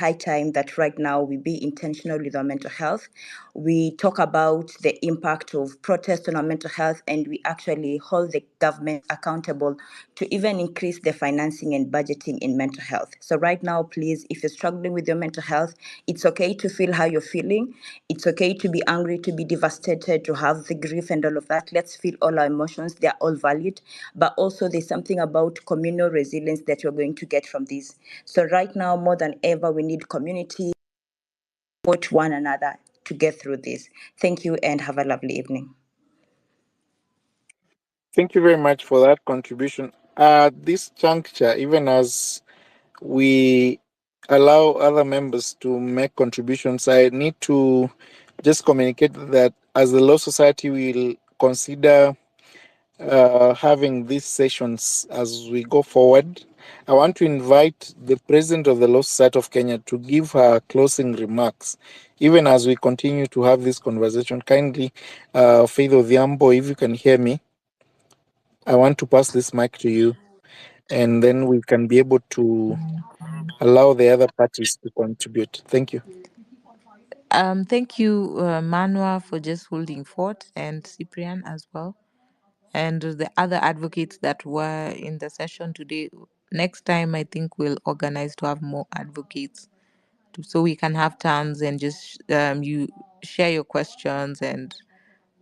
high time that right now we be intentional with our mental health. We talk about the impact of protest on our mental health, and we actually hold the government accountable to even increase the financing and budgeting in mental health. So right now, please, if you're struggling with your mental health, it's okay to feel how you're feeling. It's okay to be angry, to be devastated, to have the grief and all of that. Let's feel all our emotions. They're all valid. But also there's something about communal resilience that you're going to get from this. So right now, more than ever, we need community, support one another to get through this. Thank you and have a lovely evening. Thank you very much for that contribution. At this juncture, even as we allow other members to make contributions, I need to just communicate that as the Law Society will consider having these sessions as we go forward. I want to invite the President of the Law Society of Kenya to give her closing remarks, even as we continue to have this conversation. Kindly, Faith Odhiambo, if you can hear me, I want to pass this mic to you, and then we can be able to allow the other parties to contribute. Thank you. Thank you, Manwa, for just holding fort, and Cyprian as well, and the other advocates that were in the session today. Next time, I think we'll organize to have more advocates, so we can have turns and just you share your questions, and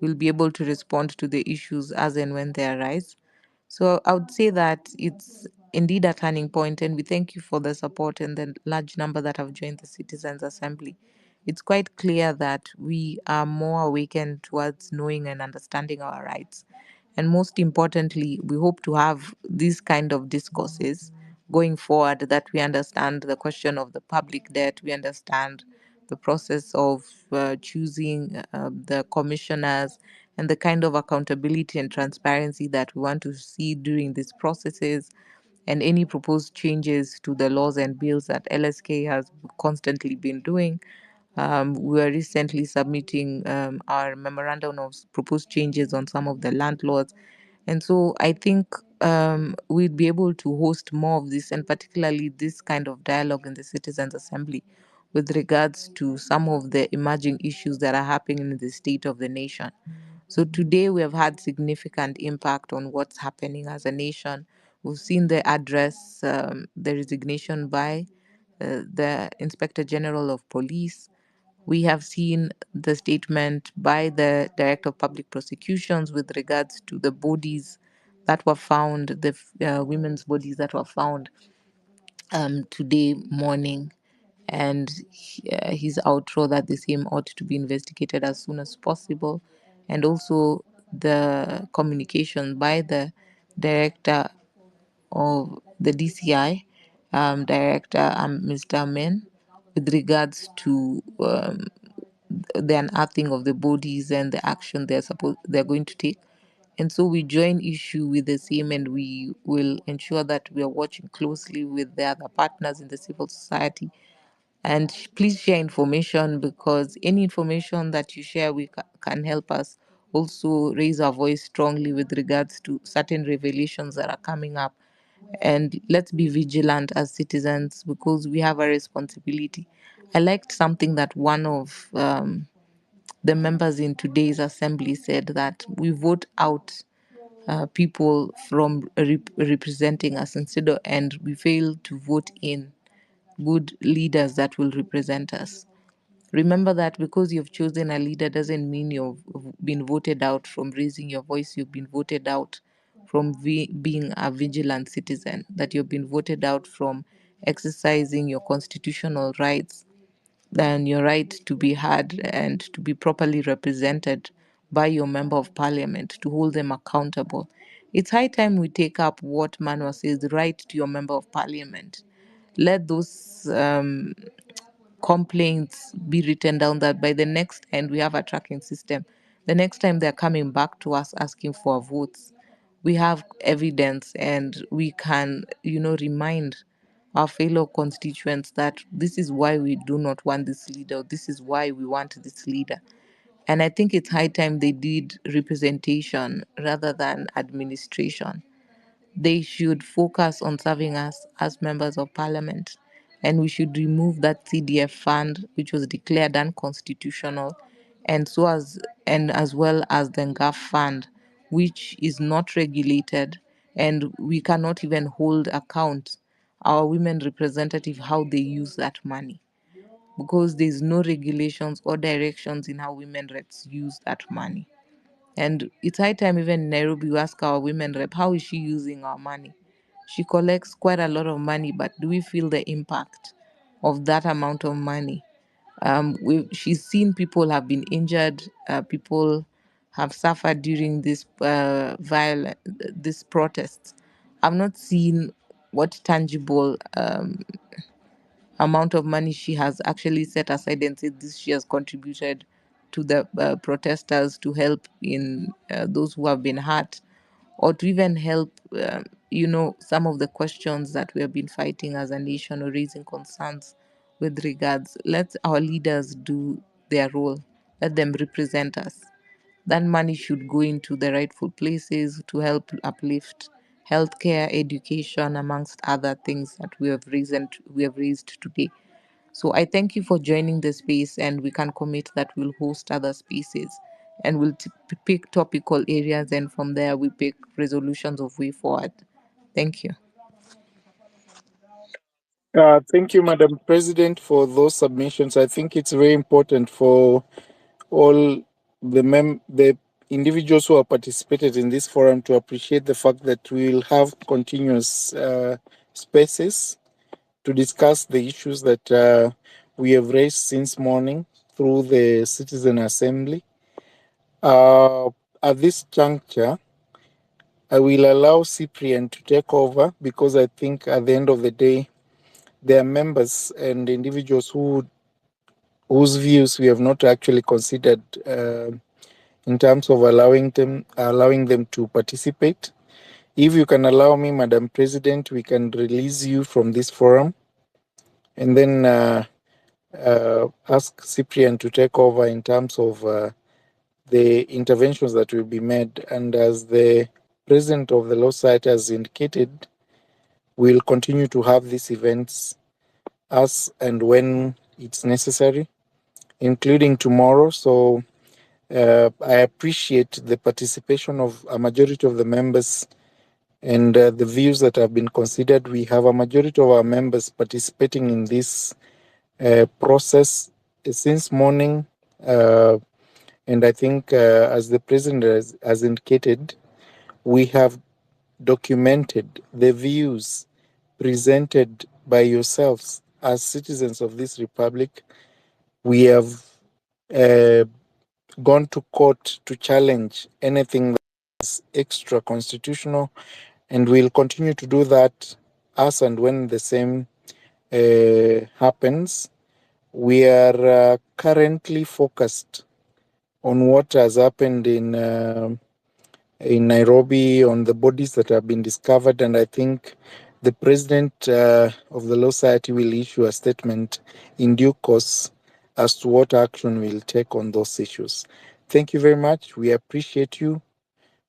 we'll be able to respond to the issues as and when they arise. So I would say that it's indeed a turning point, and we thank you for the support and the large number that have joined the Citizens Assembly. It's quite clear that we are more awakened towards knowing and understanding our rights. And most importantly, we hope to have these kind of discourses going forward, that we understand the question of the public debt, we understand the process of choosing the commissioners, and the kind of accountability and transparency that we want to see during these processes, and any proposed changes to the laws and bills that LSK has constantly been doing. We are recently submitting our memorandum of proposed changes on some of the land laws. And so I think we'd be able to host more of this, and particularly this kind of dialogue in the Citizens Assembly with regards to some of the emerging issues that are happening in the state of the nation. So today we have had significant impact on what's happening as a nation. We've seen the address, the resignation by the Inspector General of Police. We have seen the statement by the Director of Public Prosecutions with regards to the bodies that were found, the women's bodies that were found today morning, and his outro that the same ought to be investigated as soon as possible, and also the communication by the Director of the DCI, Director Mr. Men, with regards to the unearthing of the bodies and the action they're going to take. And so we join issue with the same, and we will ensure that we are watching closely with the other partners in the civil society. And please share information, because any information that you share can help us also raise our voice strongly with regards to certain revelations that are coming up. And let's be vigilant as citizens, because we have a responsibility. I liked something that one of the members in today's assembly said, that we vote out people from representing us and we fail to vote in good leaders that will represent us. Remember that because you've chosen a leader doesn't mean you've been voted out from raising your voice. You've been voted out from being a vigilant citizen, that you've been voted out from exercising your constitutional rights, then your right to be heard and to be properly represented by your member of parliament, to hold them accountable. It's high time we take up what Manwa says, the right to your member of parliament. Let those complaints be written down, that by the next, and we have a tracking system, the next time they're coming back to us asking for votes, we have evidence, and we can remind our fellow constituents that this is why we do not want this leader, this is why we want this leader. And I think it's high time they did representation rather than administration. They should focus on serving us as members of parliament, and we should remove that CDF fund, which was declared unconstitutional, and as well as the NGAF fund, which is not regulated, and we cannot even hold account our women representative how they use that money, because there's no regulations or directions in how women reps use that money. And it's high time even in Nairobi we ask our women rep, how is she using our money? She collects quite a lot of money, but do we feel the impact of that amount of money? She's seen people have been injured, people have suffered during this protests. I've not seen what tangible amount of money she has actually set aside and said this she has contributed to the protesters to help in those who have been hurt, or to even help some of the questions that we have been fighting as a nation or raising concerns with regards. Let our leaders do their role, let them represent us. That money should go into the rightful places to help uplift healthcare, education, amongst other things that we have raised today. So I thank you for joining the space, and we can commit that we'll host other spaces, and we'll pick topical areas, and from there we pick resolutions of way forward. Thank you. Thank you, Madam President, for those submissions. I think it's very important for all the individuals who have participated in this forum to appreciate the fact that we will have continuous spaces to discuss the issues that we have raised since morning through the Citizen Assembly. At this juncture, I will allow Cyprian to take over, because I think at the end of the day, there are members and individuals whose views we have not actually considered in terms of allowing them to participate. If you can allow me, Madam President, we can release you from this forum, and then ask Cyprian to take over in terms of the interventions that will be made. And as the President of the Law Society has indicated, we'll continue to have these events as and when it's necessary, including tomorrow. So I appreciate the participation of a majority of the members and the views that have been considered. We have a majority of our members participating in this process since morning. And I think, as the President has indicated, we have documented the views presented by yourselves as citizens of this republic. We have gone to court to challenge anything that's extra constitutional, and we'll continue to do that as and when the same happens. We are currently focused on what has happened in Nairobi, on the bodies that have been discovered, and I think the President of the Law Society will issue a statement in due course as to what action we'll take on those issues. Thank you very much. We appreciate you.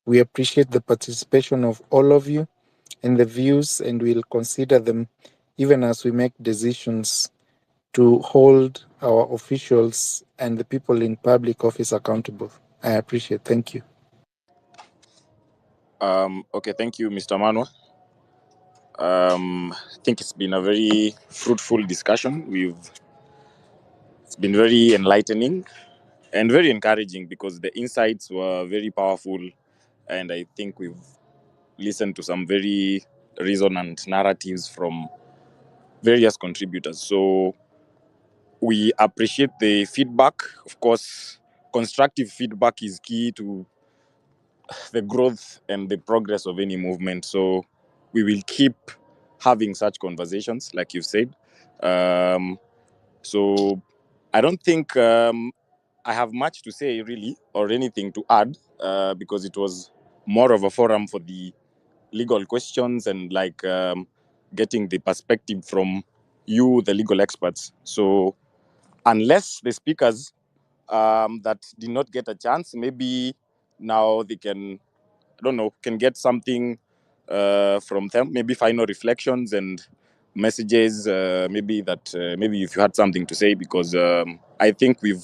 We appreciate the participation of all of you and the views, and we'll consider them even as we make decisions to hold our officials and the people in public office accountable. I appreciate. Thank you. Okay, thank you, Mr. Manwa. I think it's been a very fruitful discussion. It's been very enlightening and very encouraging, because the insights were very powerful, and I think we've listened to some very resonant narratives from various contributors. So we appreciate the feedback. Of course, constructive feedback is key to the growth and the progress of any movement. So we will keep having such conversations, like you've said. So I don't think I have much to say, really, or anything to add, because it was more of a forum for the legal questions and getting the perspective from you, the legal experts. So unless the speakers that did not get a chance, maybe now they can, I don't know, can get something from them, maybe final reflections and messages, maybe that maybe if you had something to say, because I think we've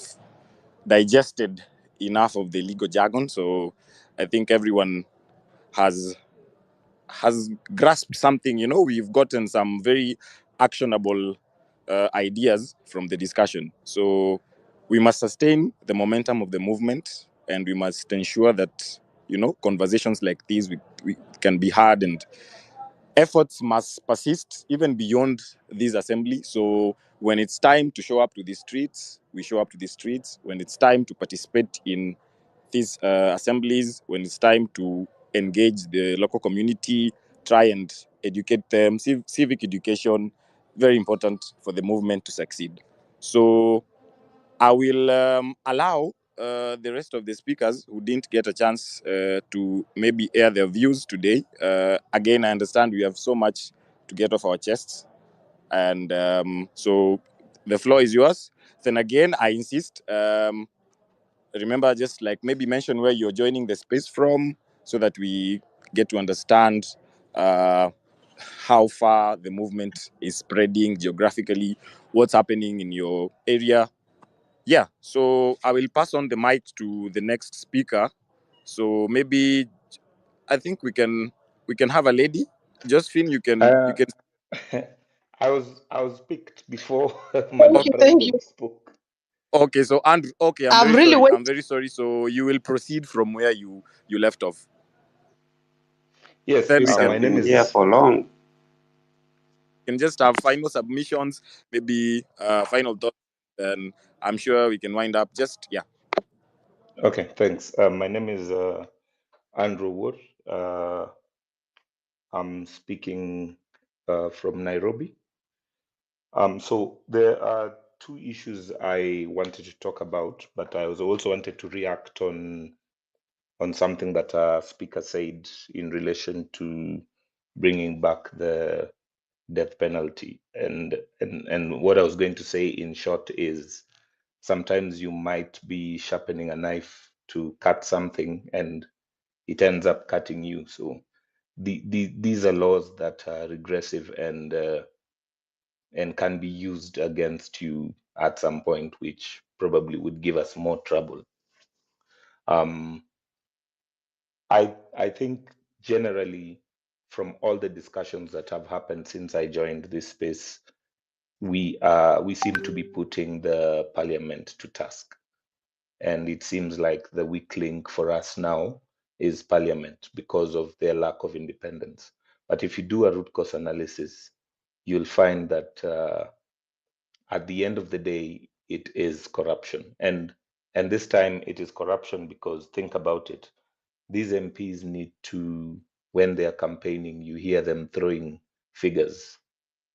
digested enough of the legal jargon, so I think everyone has grasped something. We've gotten some very actionable ideas from the discussion. So we must sustain the momentum of the movement, and we must ensure that conversations like these we can be had, and efforts must persist even beyond this assembly. So when it's time to show up to the streets, we show up to the streets. When it's time to participate in these assemblies, when it's time to engage the local community, try and educate them. Civic education, very important for the movement to succeed. So I will allow the rest of the speakers who didn't get a chance to maybe air their views today. Again, I understand we have so much to get off our chests. And so the floor is yours. Then again, I insist, remember, just like maybe mention where you're joining the space from so that we get to understand how far the movement is spreading geographically, what's happening in your area. Yeah, so I will pass on the mic to the next speaker. So maybe I think we can have a lady. Josephine, you can. I was picked before Thank Madam you, thank you. President spoke. Okay, so Andrew. Okay, I'm I've very really sorry. waited. I'm very sorry. So you will proceed from where you left off. Yes, Then we I've my can name been here is. for long. just have final submissions, maybe final thoughts. Then I'm sure we can wind up. Just yeah. Okay, thanks. My name is Andrew Wood. I'm speaking from Nairobi. So there are two issues I wanted to talk about, but I also wanted to react on something that a speaker said in relation to bringing back the death penalty. And what I was going to say in short is sometimes you might be sharpening a knife to cut something and it ends up cutting you. So these are laws that are regressive and can be used against you at some point, which probably would give us more trouble. I think generally from all the discussions that have happened since I joined this space, we seem to be putting the parliament to task. And it seems like the weak link for us now is parliament because of their lack of independence. But if you do a root cause analysis, you'll find that at the end of the day, it is corruption. And this time it is corruption because think about it. These MPs need to, when they are campaigning, you hear them throwing figures,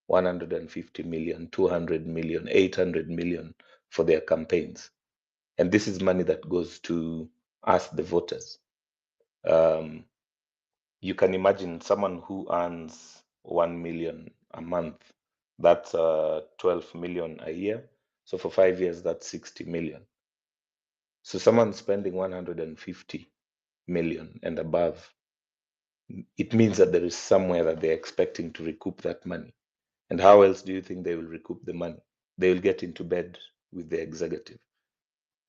150 million, 200 million, 800 million for their campaigns. And this is money that goes to us, the voters. You can imagine someone who earns 1 million a month, that's 12 million a year. So for 5 years, that's 60 million. So someone spending 150 million and above, it means that there is somewhere that they're expecting to recoup that money. And how else do you think they will recoup the money? They will get into bed with the executive.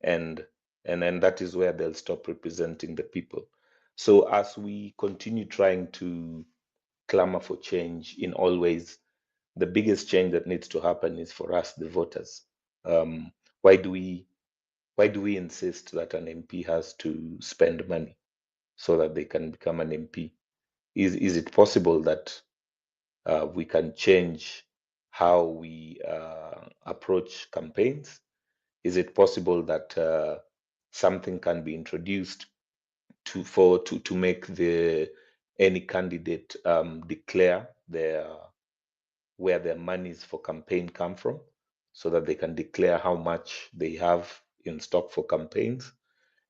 And that is where they'll stop representing the people. So as we continue trying to clamor for change in all ways, the biggest change that needs to happen is for us, the voters. Why do we insist that an MP has to spend money so that they can become an MP? Is it possible that we can change how we approach campaigns? Is it possible that something can be introduced to make any candidate declare where their monies for campaign come from, so that they can declare how much they have in stock for campaigns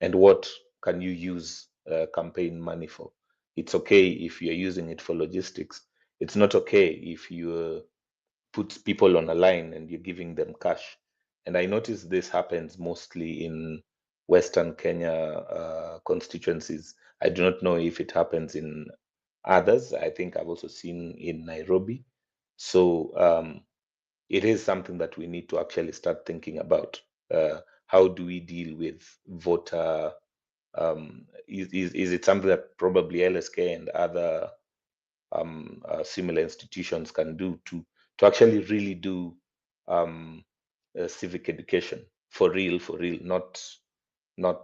and what can you use campaign money for? It's okay if you're using it for logistics. It's not okay if you put people on a line and you're giving them cash. And I notice this happens mostly in Western Kenya constituencies. I do not know if it happens in others. I think I've also seen in Nairobi. So it is something that we need to actually start thinking about. How do we deal with voter? Is it something that probably LSK and other similar institutions can do to actually really do civic education for real, not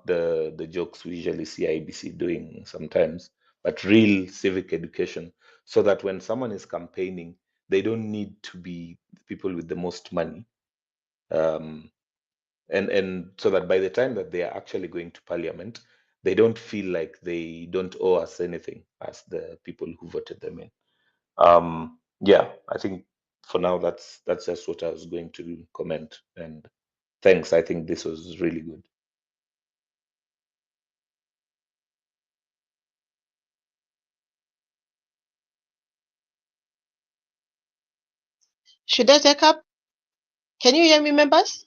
the jokes we usually see IBC doing sometimes, but real civic education, so that when someone is campaigning, they don't need to be people with the most money, and so that by the time that they are actually going to parliament, they don't feel like they don't owe us anything as the people who voted them in. Yeah, I think for now that's just what I was going to comment. And thanks. I think this was really good. Should I take up? Can you hear me, members?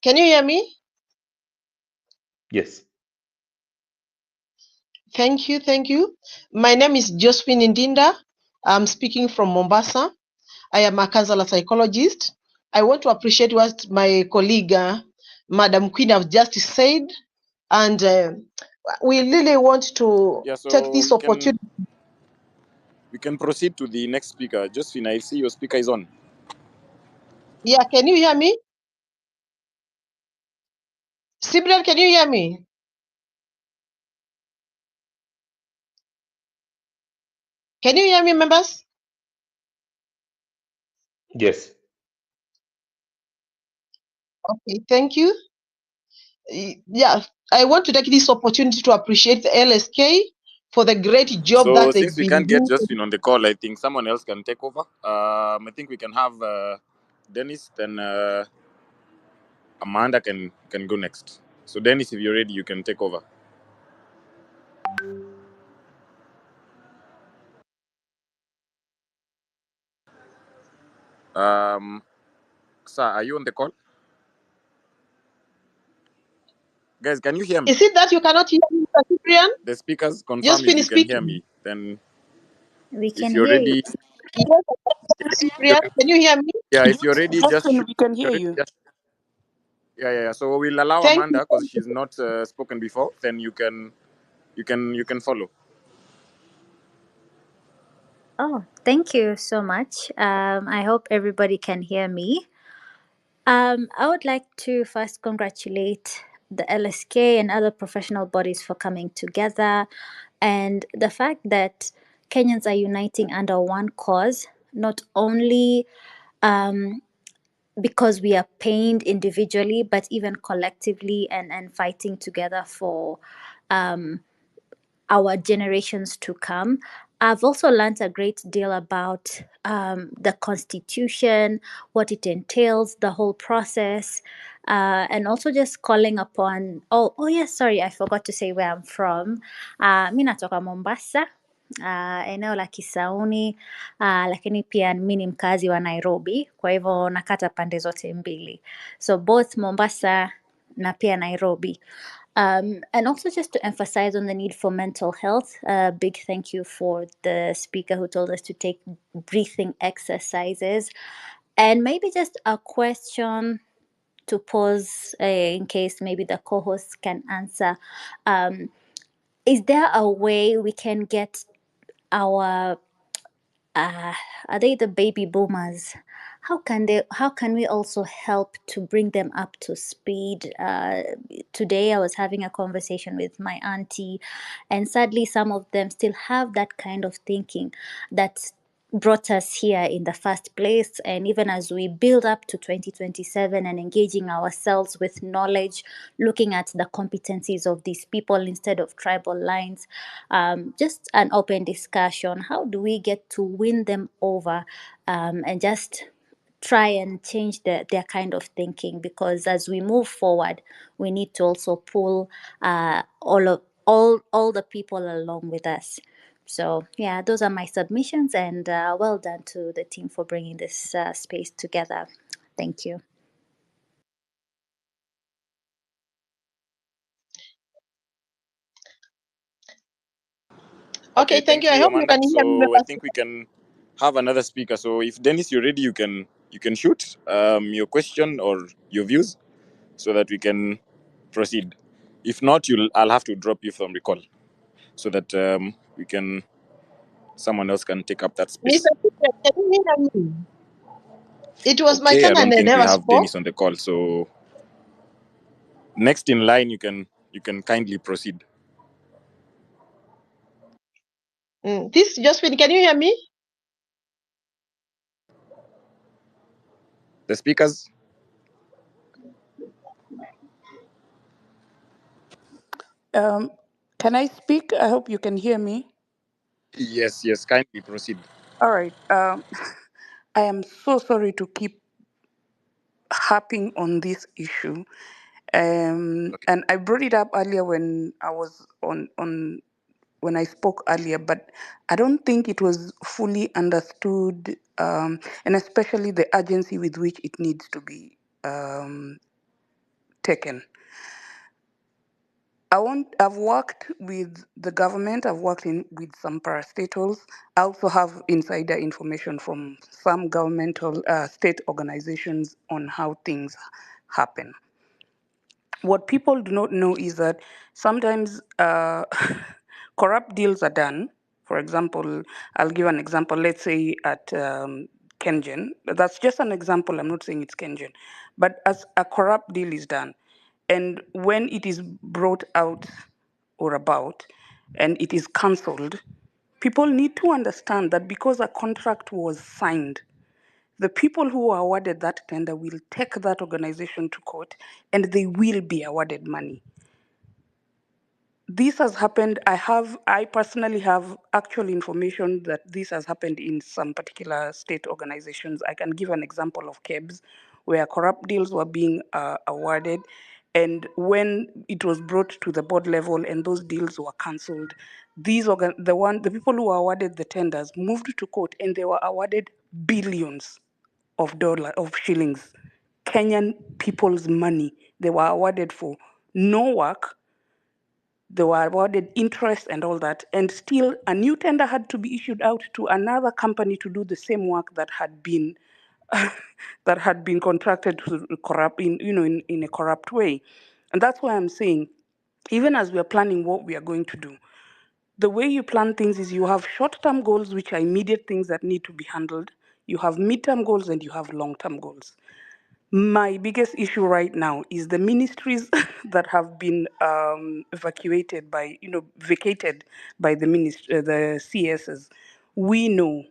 Can you hear me? Yes. Thank you, thank you. My name is Josephine Indinda. I'm speaking from Mombasa. I am a counselor psychologist. I want to appreciate what my colleague, Madam Queen, have just said, and we really want to Yeah, take so this opportunity. we can proceed to the next speaker. Josephine, I see your speaker is on. Yeah, can you hear me? Cyprian, can you hear me? Can you hear me, members? Yes. Okay, thank you. Yeah, I want to take this opportunity to appreciate the LSK for the great job So that they've since we been can't get doing. Josephine on the call, I think someone else can take over. I think we can have Dennis, then Amanda can go next. So Dennis, if you're ready, you can take over. Sir, are you on the call? Guys, can you hear me? Is it that you cannot hear me, Mr. Cyprian? The speakers confirm if Josephine you is can hear speaking. me. Then We if can you're hear you. ready, Yes, Cyprian, can you hear me? yeah, if you're ready, just Justin, shoot. we can If you're hear ready, you. just yeah. So we'll allow Thank you. Amanda because she's not spoken before. Then you can follow. Oh, thank you so much. I hope everybody can hear me. I would like to first congratulate the LSK and other professional bodies for coming together, and the fact that Kenyans are uniting under one cause, not only because we are pained individually, but even collectively, and fighting together for our generations to come. I've also learned a great deal about the Constitution, what it entails, the whole process, and also just calling upon. Oh yes, sorry, I forgot to say where I'm from. Mi natoka Mombasa, eneo la Kisauni, lakini pia mi ni mkazi wa Nairobi, kwa hivyo nakata pande zote mbili, so both Mombasa na pia Nairobi. And also just to emphasize on the need for mental health, a big thank you for the speaker who told us to take breathing exercises. And maybe just a question to pose in case maybe the co-hosts can answer. Is there a way we can get our are they the baby boomers? How can we also help to bring them up to speed? Today I was having a conversation with my auntie, and sadly some of them still have that kind of thinking that brought us here in the first place. And even as we build up to 2027 and engaging ourselves with knowledge, looking at the competencies of these people instead of tribal lines, just an open discussion. How do we get to win them over, and just try and change their kind of thinking? Because as we move forward, we need to also pull all the people along with us. So yeah, those are my submissions, and well done to the team for bringing this space together. Thank you. Okay, Okay, thank thank you. I you, hope you Amanda. can hear me, So I members. think we can have another speaker. So if Dennis, you're ready, you can shoot your question or your views so that we can proceed. If not, I'll have to drop you from the call so that we can someone else can take up that space. Mr. President, can you hear me? It was my Okay, I turn don't and I think we never have spoke. Dennis on the call. So next in line, you can kindly proceed. This Josephine, can you hear me? The speakers. Can I speak? I hope you can hear me. Yes, kindly proceed. All right. I am so sorry to keep harping on this issue. Okay. And I brought it up earlier when I was on when I spoke earlier, but I don't think it was fully understood, and especially the urgency with which it needs to be taken. I've worked with the government. I've worked with some parastatals. I also have insider information from some governmental state organizations on how things happen. What people do not know is that sometimes corrupt deals are done. For example, I'll give an example. Let's say at Kengen. That's just an example. I'm not saying it's Kengen. But as a corrupt deal is done, and when it is brought out or about and it is cancelled, people need to understand that because a contract was signed, the people who are awarded that tender will take that organization to court and they will be awarded money. This has happened. I personally have actual information that this has happened in some particular state organizations. I can give an example of KEBS, where corrupt deals were being awarded, and when it was brought to the board level and those deals were cancelled, the people who were awarded the tenders moved to court and they were awarded billions of shillings, Kenyan people's money. They were awarded for no work. They were awarded interest and all that, and still a new tender had to be issued out to another company to do the same work that had been that had been contracted to corrupt in a corrupt way. And that's why I'm saying, even as we are planning what we are going to do, the way you plan things is you have short-term goals, which are immediate things that need to be handled. You have mid-term goals and you have long-term goals. My biggest issue right now is the ministries that have been vacated by the CSs. We know,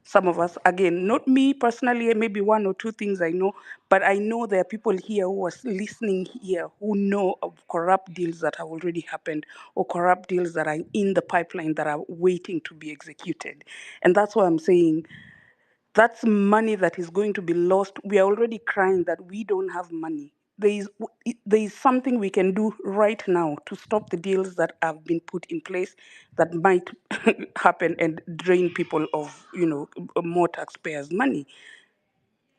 some of us, again, not me personally, maybe one or two things I know, but I know there are people here who are listening here who know of corrupt deals that have already happened or corrupt deals that are in the pipeline that are waiting to be executed. And that's why I'm saying that's money that is going to be lost. We are already crying that we don't have money. There is something we can do right now to stop the deals that have been put in place that might happen and drain people of more taxpayers' money.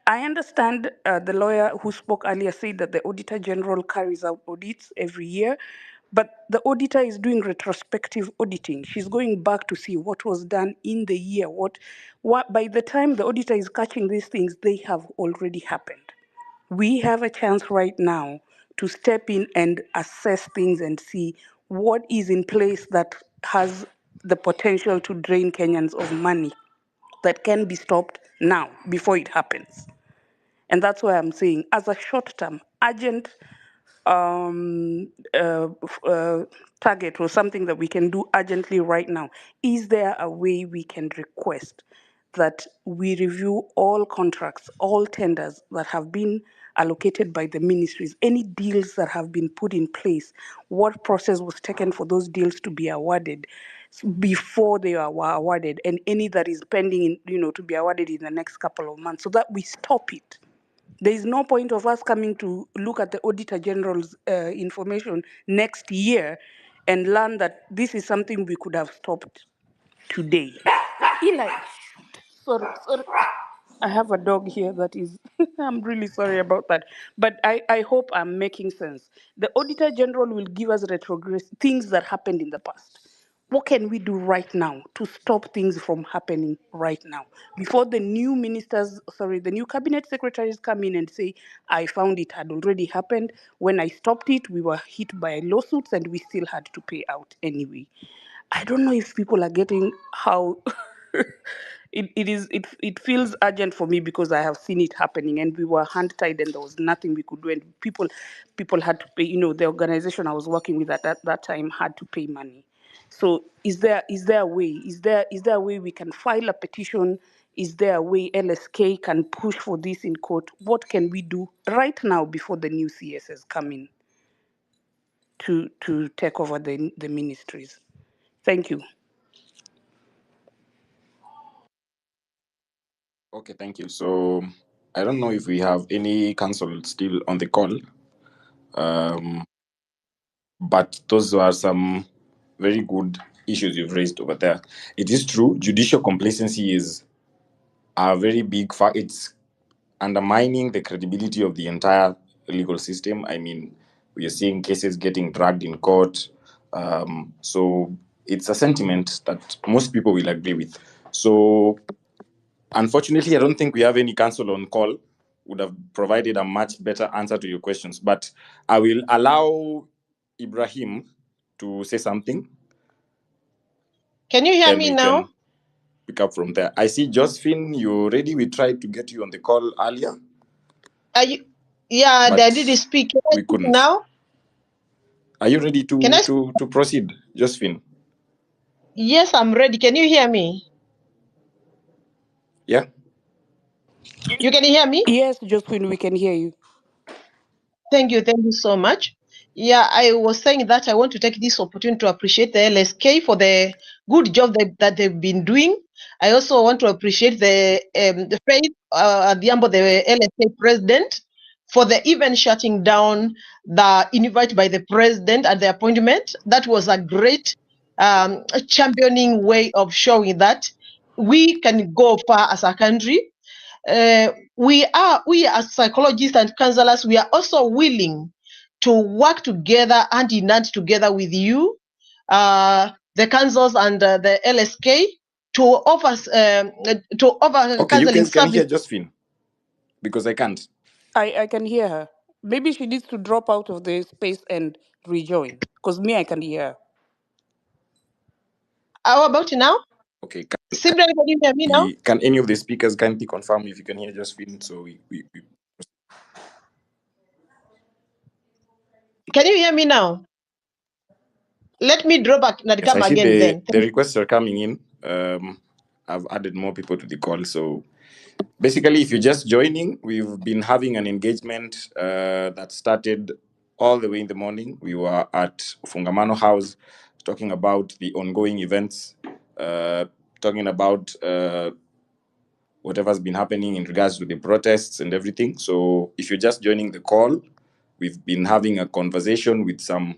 I understand the lawyer who spoke earlier said that the Auditor General carries out audits every year, but the auditor is doing retrospective auditing. She's going back to see what was done in the year. What by the time the auditor is catching these things, they have already happened. We have a chance right now to step in and assess things and see what is in place that has the potential to drain Kenyans of money that can be stopped now before it happens. And that's why I'm saying, as a short term, urgent um, uh, target or something that we can do urgently right now, is there a way we can request that we review all contracts, all tenders that have been allocated by the ministries, any deals that have been put in place, what process was taken for those deals to be awarded before they were awarded, and any that is pending, to be awarded in the next couple of months, so that we stop it. There is no point of us coming to look at the Auditor General's information next year and learn that this is something we could have stopped today. Eli, sorry. I have a dog here that is, I'm really sorry about that. But I hope I'm making sense. The Auditor General will give us retrogress things that happened in the past. What can we do right now to stop things from happening right now before the new the new cabinet secretaries come in and say, I found it had already happened. When I stopped it, we were hit by lawsuits and we still had to pay out anyway. I don't know if people are getting how it feels urgent for me because I have seen it happening and we were hand tied and there was nothing we could do, and people had to pay. The organization I was working with at that time had to pay money. So is there a way? Is there a way we can file a petition? Is there a way LSK can push for this in court? What can we do right now before the new CSs come in to take over the ministries? Thank you. Okay, thank you. So I don't know if we have any council still on the call, but those are some very good issues you've raised over there. It is true, judicial complacency is a very big fact. It's undermining the credibility of the entire legal system. I mean, we are seeing cases getting dragged in court. So it's a sentiment that most people will agree with. So unfortunately, I don't think we have any counsel on call would have provided a much better answer to your questions. But I will allow Ibrahim to say something. Can you hear Then me we now? can pick up from there. I see Josephine, you're ready. We tried to get you on the call earlier. Are you? Yeah, But they did speak. Can I we speak couldn't. now? Are you ready Can I? to proceed, Josephine? Yes, I'm ready. Can you hear me? Yeah. You can hear me? Yes, Josephine, we can hear you. Thank you so much. Yeah, I was saying that I want to take this opportunity to appreciate the LSK for the good job that they've been doing. I also want to appreciate the Faith Adhiambo, the LSK president, for the even shutting down the invite by the president at the appointment. That was a great championing way of showing that we can go far as a country. We as psychologists and counselors, we are also willing to work together hand in hand together with you, the councils and the LSK to offer Okay, you counseling guys can service. hear Josephine because I can't. I can hear her. Maybe she needs to drop out of the space and rejoin. Because me, I can hear her. How about now? Okay, Simply, can you hear me now? can any of the speakers kindly confirm if you can hear Josephine? So we Can you hear me now? Let me drop back and yes, I come see again then. the requests are coming in. I've added more people to the call. So basically, if you're just joining, we've been having an engagement that started all the way in the morning. We were at Fungamano House talking about the ongoing events, talking about whatever's been happening in regards to the protests and everything. So if you're just joining the call, we've been having a conversation with some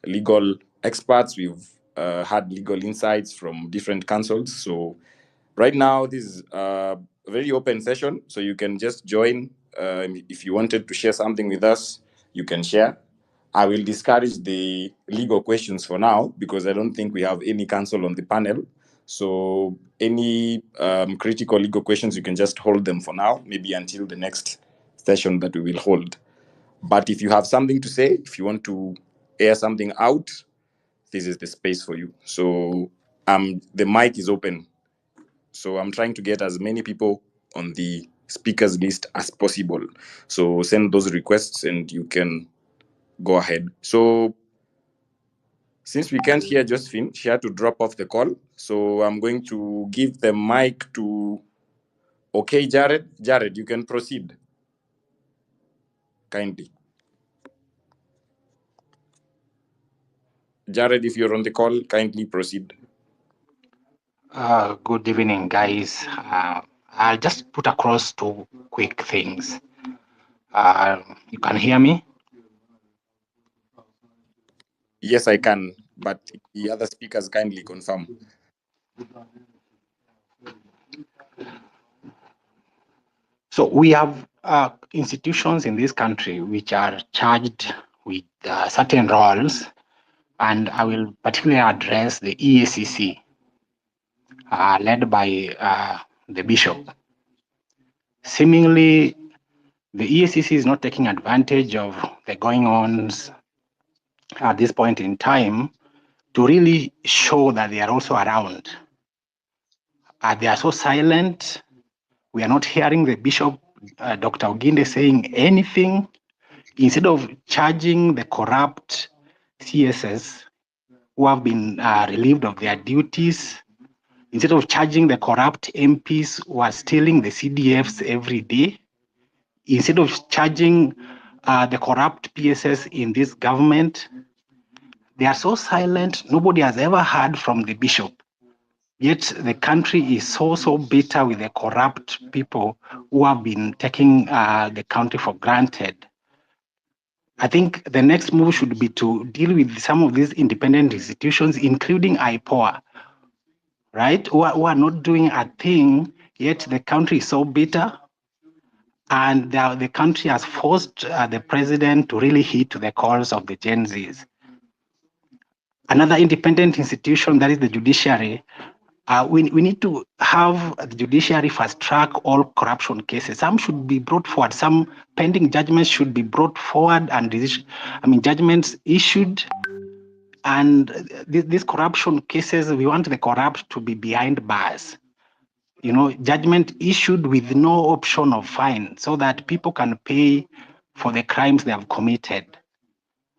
legal experts. We've had legal insights from different councils. So right now, this is a very open session. So you can just join. If you wanted to share something with us, you can share. I will discourage the legal questions for now because I don't think we have any counsel on the panel. So any critical legal questions, you can just hold them for now, maybe until the next session that we will hold. But if you have something to say, if you want to air something out, this is the space for you. So the mic is open. So I'm trying to get as many people on the speakers list as possible. So send those requests and you can go ahead. So since we can't hear Josephine, she had to drop off the call. So I'm going to give the mic to Jared. Jared, you can proceed kindly. Jared, if you're on the call, kindly proceed. Good evening, guys. I'll just put across two quick things. You can hear me? Yes, I can, but the other speakers kindly confirm. So we have institutions in this country which are charged with certain roles And I will particularly address the EACC, led by the bishop. Seemingly, the EACC is not taking advantage of the going-ons at this point in time to really show that they are also around. They are so silent. We are not hearing the Bishop, Dr. Oginde, saying anything. Instead of charging the corrupt CSS who have been relieved of their duties, instead of charging the corrupt MPs who are stealing the CDFs every day, instead of charging the corrupt PSS in this government, they are so silent. Nobody has ever heard from the bishop. Yet the country is so bitter with the corrupt people who have been taking the country for granted. I think the next move should be to deal with some of these independent institutions, including IPOA, right? Who are not doing a thing, yet the country is so bitter. And the country has forced the president to really heed to the calls of the Gen Zs. Another independent institution, that is the judiciary, we need to have the judiciary fast track all corruption cases. Some should be brought forward. Some pending judgments should be brought forward and judgments issued. And these corruption cases, we want the corrupt to be behind bars. Judgment issued with no option of fine so that people can pay for the crimes they have committed.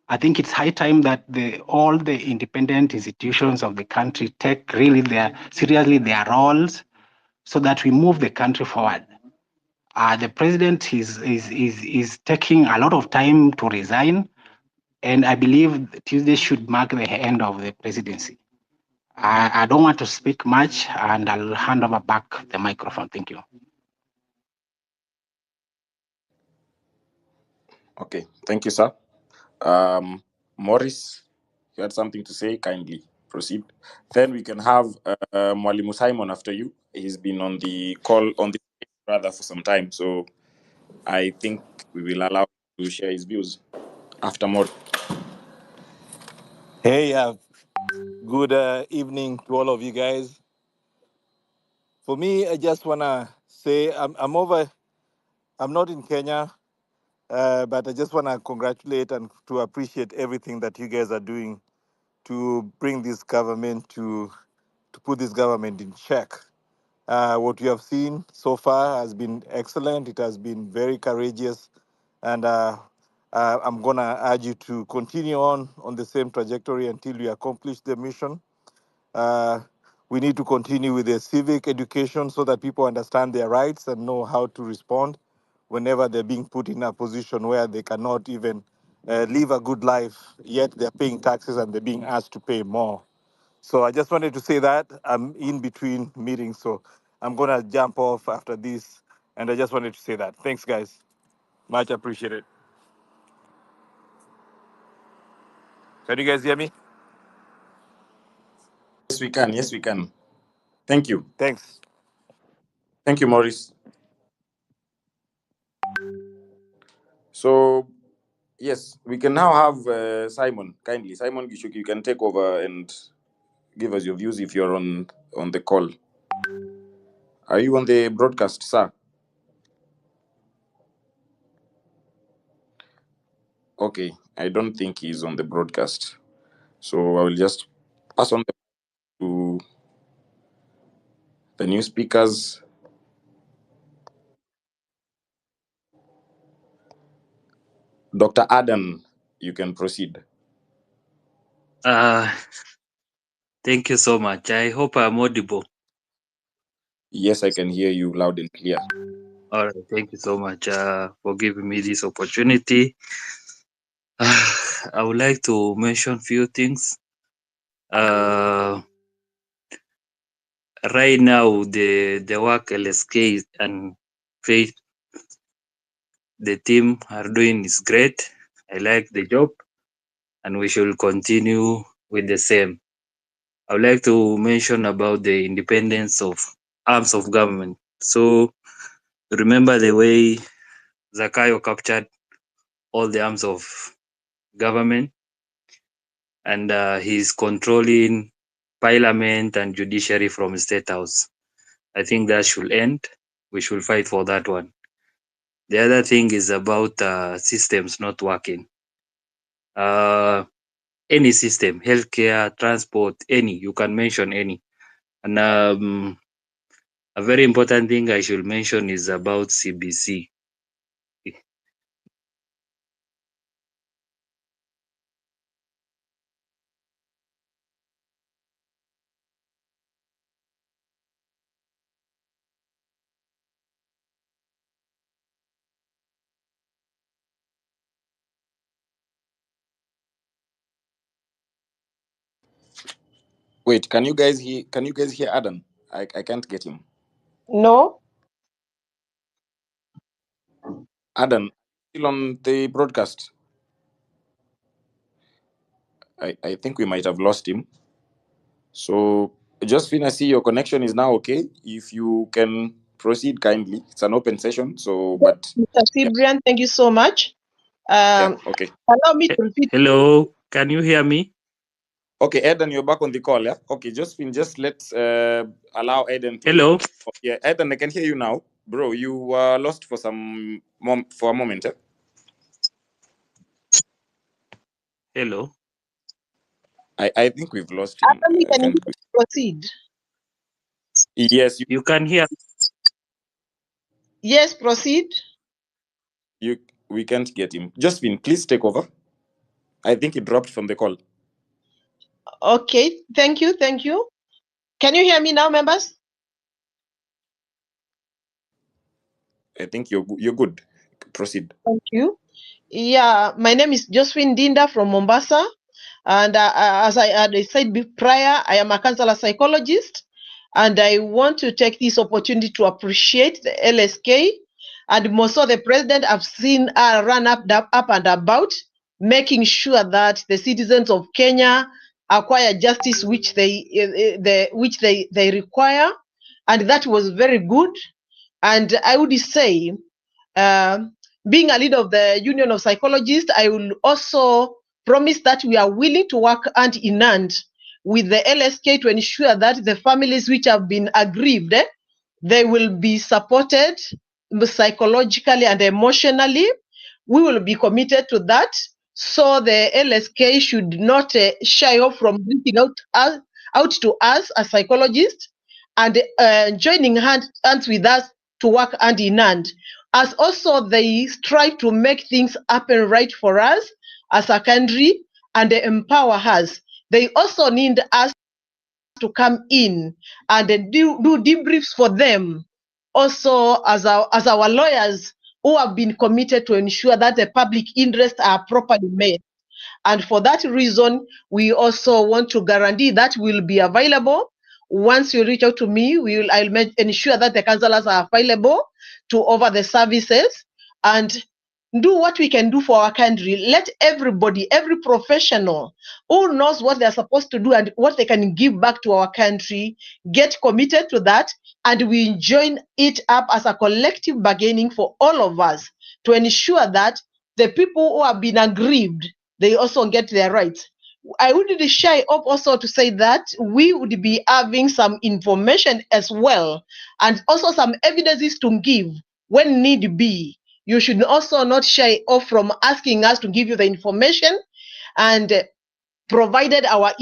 I think it's high time that all the independent institutions of the country take really seriously their roles so that we move the country forward. The president is taking a lot of time to resign, and I believe Tuesday should mark the end of the presidency. I don't want to speak much, and I'll hand over back the microphone. Thank you. Okay, thank you, sir. Morris, you had something to say? Kindly proceed. Then we can have Mwalimu Simon after you. He's been on the call, rather, for some time. So I think we will allow him to share his views after more. Hey, good evening to all of you guys. For me, I just want to say I'm not in Kenya, but I just want to congratulate and to appreciate everything that you guys are doing to bring this government to put this government in check. What we have seen so far has been excellent. It has been very courageous, and I'm gonna urge you to continue on the same trajectory until we accomplish the mission. We need to continue with the civic education so that people understand their rights and know how to respond whenever they're being put in a position where they cannot even live a good life, yet they're paying taxes and they're being asked to pay more. So I just wanted to say that. I'm in between meetings, so I'm going to jump off after this. And I just wanted to say that. Thanks, guys. Much appreciated. Can you guys hear me? Yes, we can. Yes, we can. Thank you. Thanks. Thank you, Morris. So, yes, we can now have Simon. Kindly, Simon Gishuki, you can take over and give us your views if you're on the call. Are you on the broadcast, sir? Okay, I don't think he's on the broadcast. So I will just pass on to the new speakers. Dr. Adam, you can proceed. Thank you so much. I hope I'm audible. Yes, I can hear you loud and clear. All right. Thank you so much for giving me this opportunity. I would like to mention a few things. Right now, the work LSK and Faith, the team are doing is great. I like the job, and we should continue with the same. I would like to mention about the independence of arms of government. So remember the way Zakayo captured all the arms of government. and he's controlling parliament and judiciary from state house. I think that should end. We should fight for that one. The other thing is about systems not working. Any system, healthcare, transport, any, you can mention any. And a very important thing I should mention is about CBC. Wait, can you guys hear? Can you guys hear Adam? I can't get him. No. Adam, still on the broadcast? I think we might have lost him. So, Josephine, I see your connection is now okay. If you can proceed kindly, it's an open session. So, but Mr. yeah, Cyprian, thank you so much. okay. Allow me to repeat. Hello, can you hear me? Okay, Eden, you're back on the call, yeah? Okay, Josephine, just let's allow Eden to. Hello. Yeah, Eden, I can hear you now. Bro, you were lost for for a moment, yeah? Hello. I think we've lost him. Allow me, can you proceed? Yes, You can hear. Yes, proceed. we can't get him. Josephine, please take over. I think he dropped from the call. Okay, thank you, thank you. Can you hear me now, members? I think you're good. Proceed. Thank you. Yeah, my name is Josephine Dinda from Mombasa. And as I had said prior, I am a counselor psychologist. And I want to take this opportunity to appreciate the LSK. And most of the president I've seen run up and about, making sure that the citizens of Kenya acquire justice which they require. And that was very good. And I would say, being a leader of the Union of Psychologists, I will also promise that we are willing to work hand in hand with the LSK to ensure that the families which have been aggrieved, they will be supported psychologically and emotionally. We will be committed to that. So the LSK should not shy off from reaching out to us as psychologists and joining hands with us to work hand in hand. As also they strive to make things happen right for us as a country and they empower us. They also need us to come in and do debriefs for them. Also, as our lawyers who have been committed to ensure that the public interests are properly met. And for that reason, we also want to guarantee that will be available. Once you reach out to me, I'll ensure that the counselors are available to offer the services and do what we can do for our country. Let everybody, every professional who knows what they're supposed to do and what they can give back to our country, get committed to that, and we join it up as a collective bargaining for all of us to ensure that the people who have been aggrieved, they also get their rights. I wouldn't be shy up also to say that we would be having some information as well, and also some evidences to give when need be. You should also not shy off from asking us to give you the information, and provided our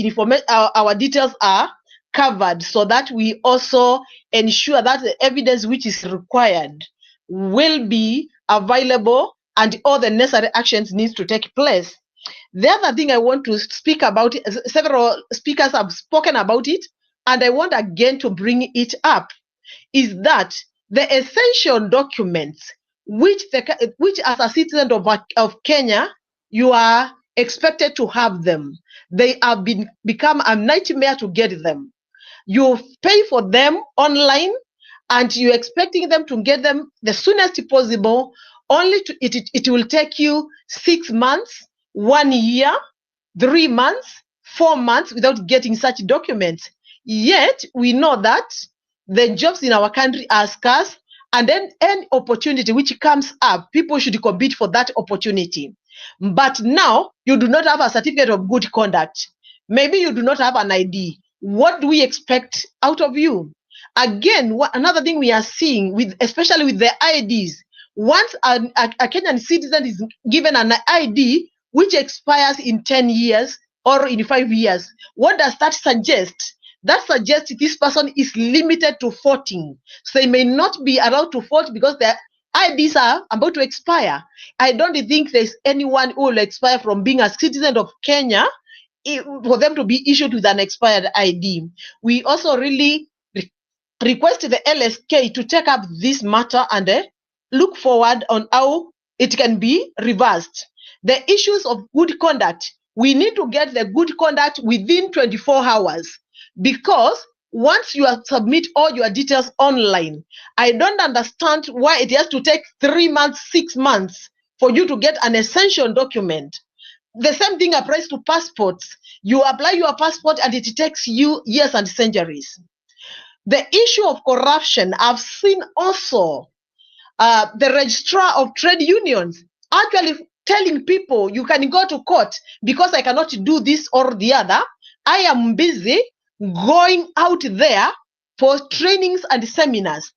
details are covered, so that we also ensure that the evidence which is required will be available and all the necessary actions needs to take place. The other thing I want to speak about, several speakers have spoken about it, and I want again to bring it up, is that the essential documents which as a citizen of Kenya, you are expected to have them. They have become a nightmare to get them. You pay for them online and you're expecting them to get them the soonest possible, only it will take you 6 months, 1 year, 3 months, 4 months without getting such documents. Yet we know that the jobs in our country are scarce And then any opportunity which comes up, people should compete for that opportunity. But now you do not have a certificate of good conduct. Maybe you do not have an ID. What do we expect out of you? Again, another thing we are seeing, with especially with the IDs, once a Kenyan citizen is given an ID which expires in 10 years or in 5 years, what does that suggest? That suggests this person is limited to voting. So they may not be allowed to vote because their IDs are about to expire. I don't think there's anyone who will expire from being a citizen of Kenya for them to be issued with an expired ID. We also really request the LSK to take up this matter and look forward on how it can be reversed. The issues of good conduct, we need to get the good conduct within 24 hours, because once you submit all your details online, I don't understand why it has to take 3 months, 6 months for you to get an essential document. The same thing applies to passports. You apply your passport and it takes you years and centuries. The issue of corruption, I've seen also the registrar of trade unions actually telling people, you can go to court because I cannot do this or the other. I am busy going out there for trainings and seminars.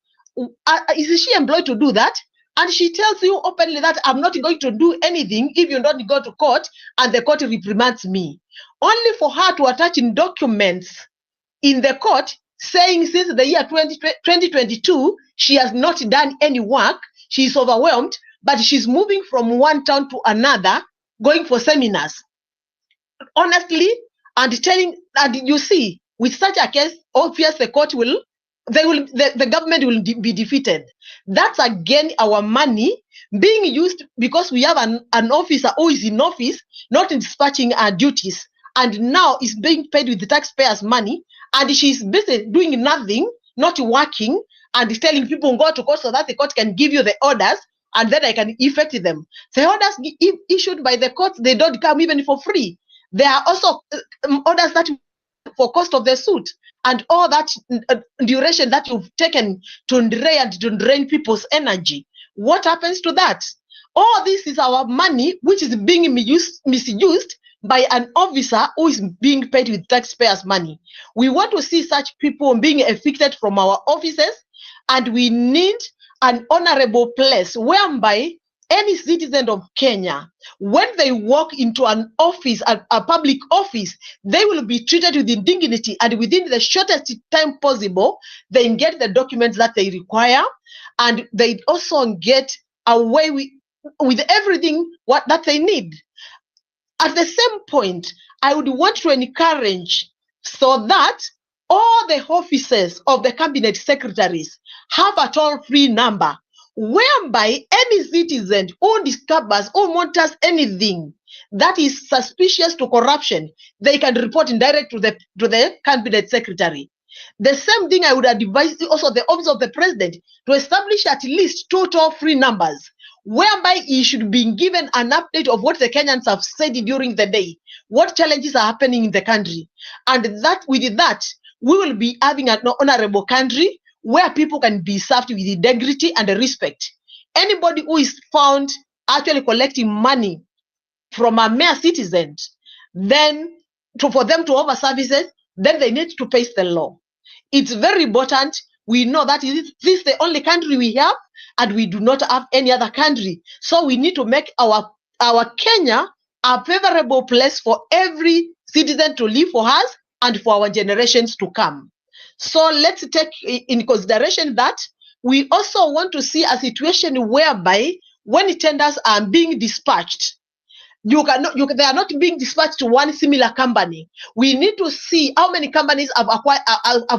Is she employed to do that? And she tells you openly that I'm not going to do anything if you don't go to court and the court reprimands me. Only for her to attach in documents in the court saying since the year 2022, she has not done any work, she is overwhelmed, but she's moving from one town to another, going for seminars. Honestly, and telling, and you see, with such a case, obviously the court will, the government will be defeated. That's again our money being used because we have an officer who is in office, not in dispatching our duties, and now is being paid with the taxpayers' money, and she's busy doing nothing, not working, and telling people go to court so that the court can give you the orders, and then I can effect them. The orders issued by the court, they don't come even for free. There are also orders that for cost of the suit, and all that duration that you've taken to drain people's energy. What happens to that? All this is our money, which is being misused by an officer who is being paid with taxpayers' money. We want to see such people being evicted from our offices, and we need an honorable place whereby any citizen of Kenya, when they walk into an office, a public office, they will be treated with dignity, and within the shortest time possible, they get the documents that they require, and they also get away with everything that they need. At the same point, I would want to encourage so that all the offices of the cabinet secretaries have a toll-free number whereby any citizen who discovers or monitors anything that is suspicious to corruption, they can report in direct to the cabinet secretary. The same thing I would advise also the office of the president to establish at least 2 toll-free numbers whereby he should be given an update of what the Kenyans have said during the day, what challenges are happening in the country. And that with that, we will be having an honorable country where people can be served with integrity and respect. Anybody who is found actually collecting money from a mere citizen, then for them to offer services, then they need to face the law. It's very important. We know that this is the only country we have, and we do not have any other country. So we need to make our Kenya a favorable place for every citizen to live for us and for our generations to come. So let's take in consideration that we also want to see a situation whereby when tenders are being dispatched, they are not being dispatched to one similar company. We need to see how many companies have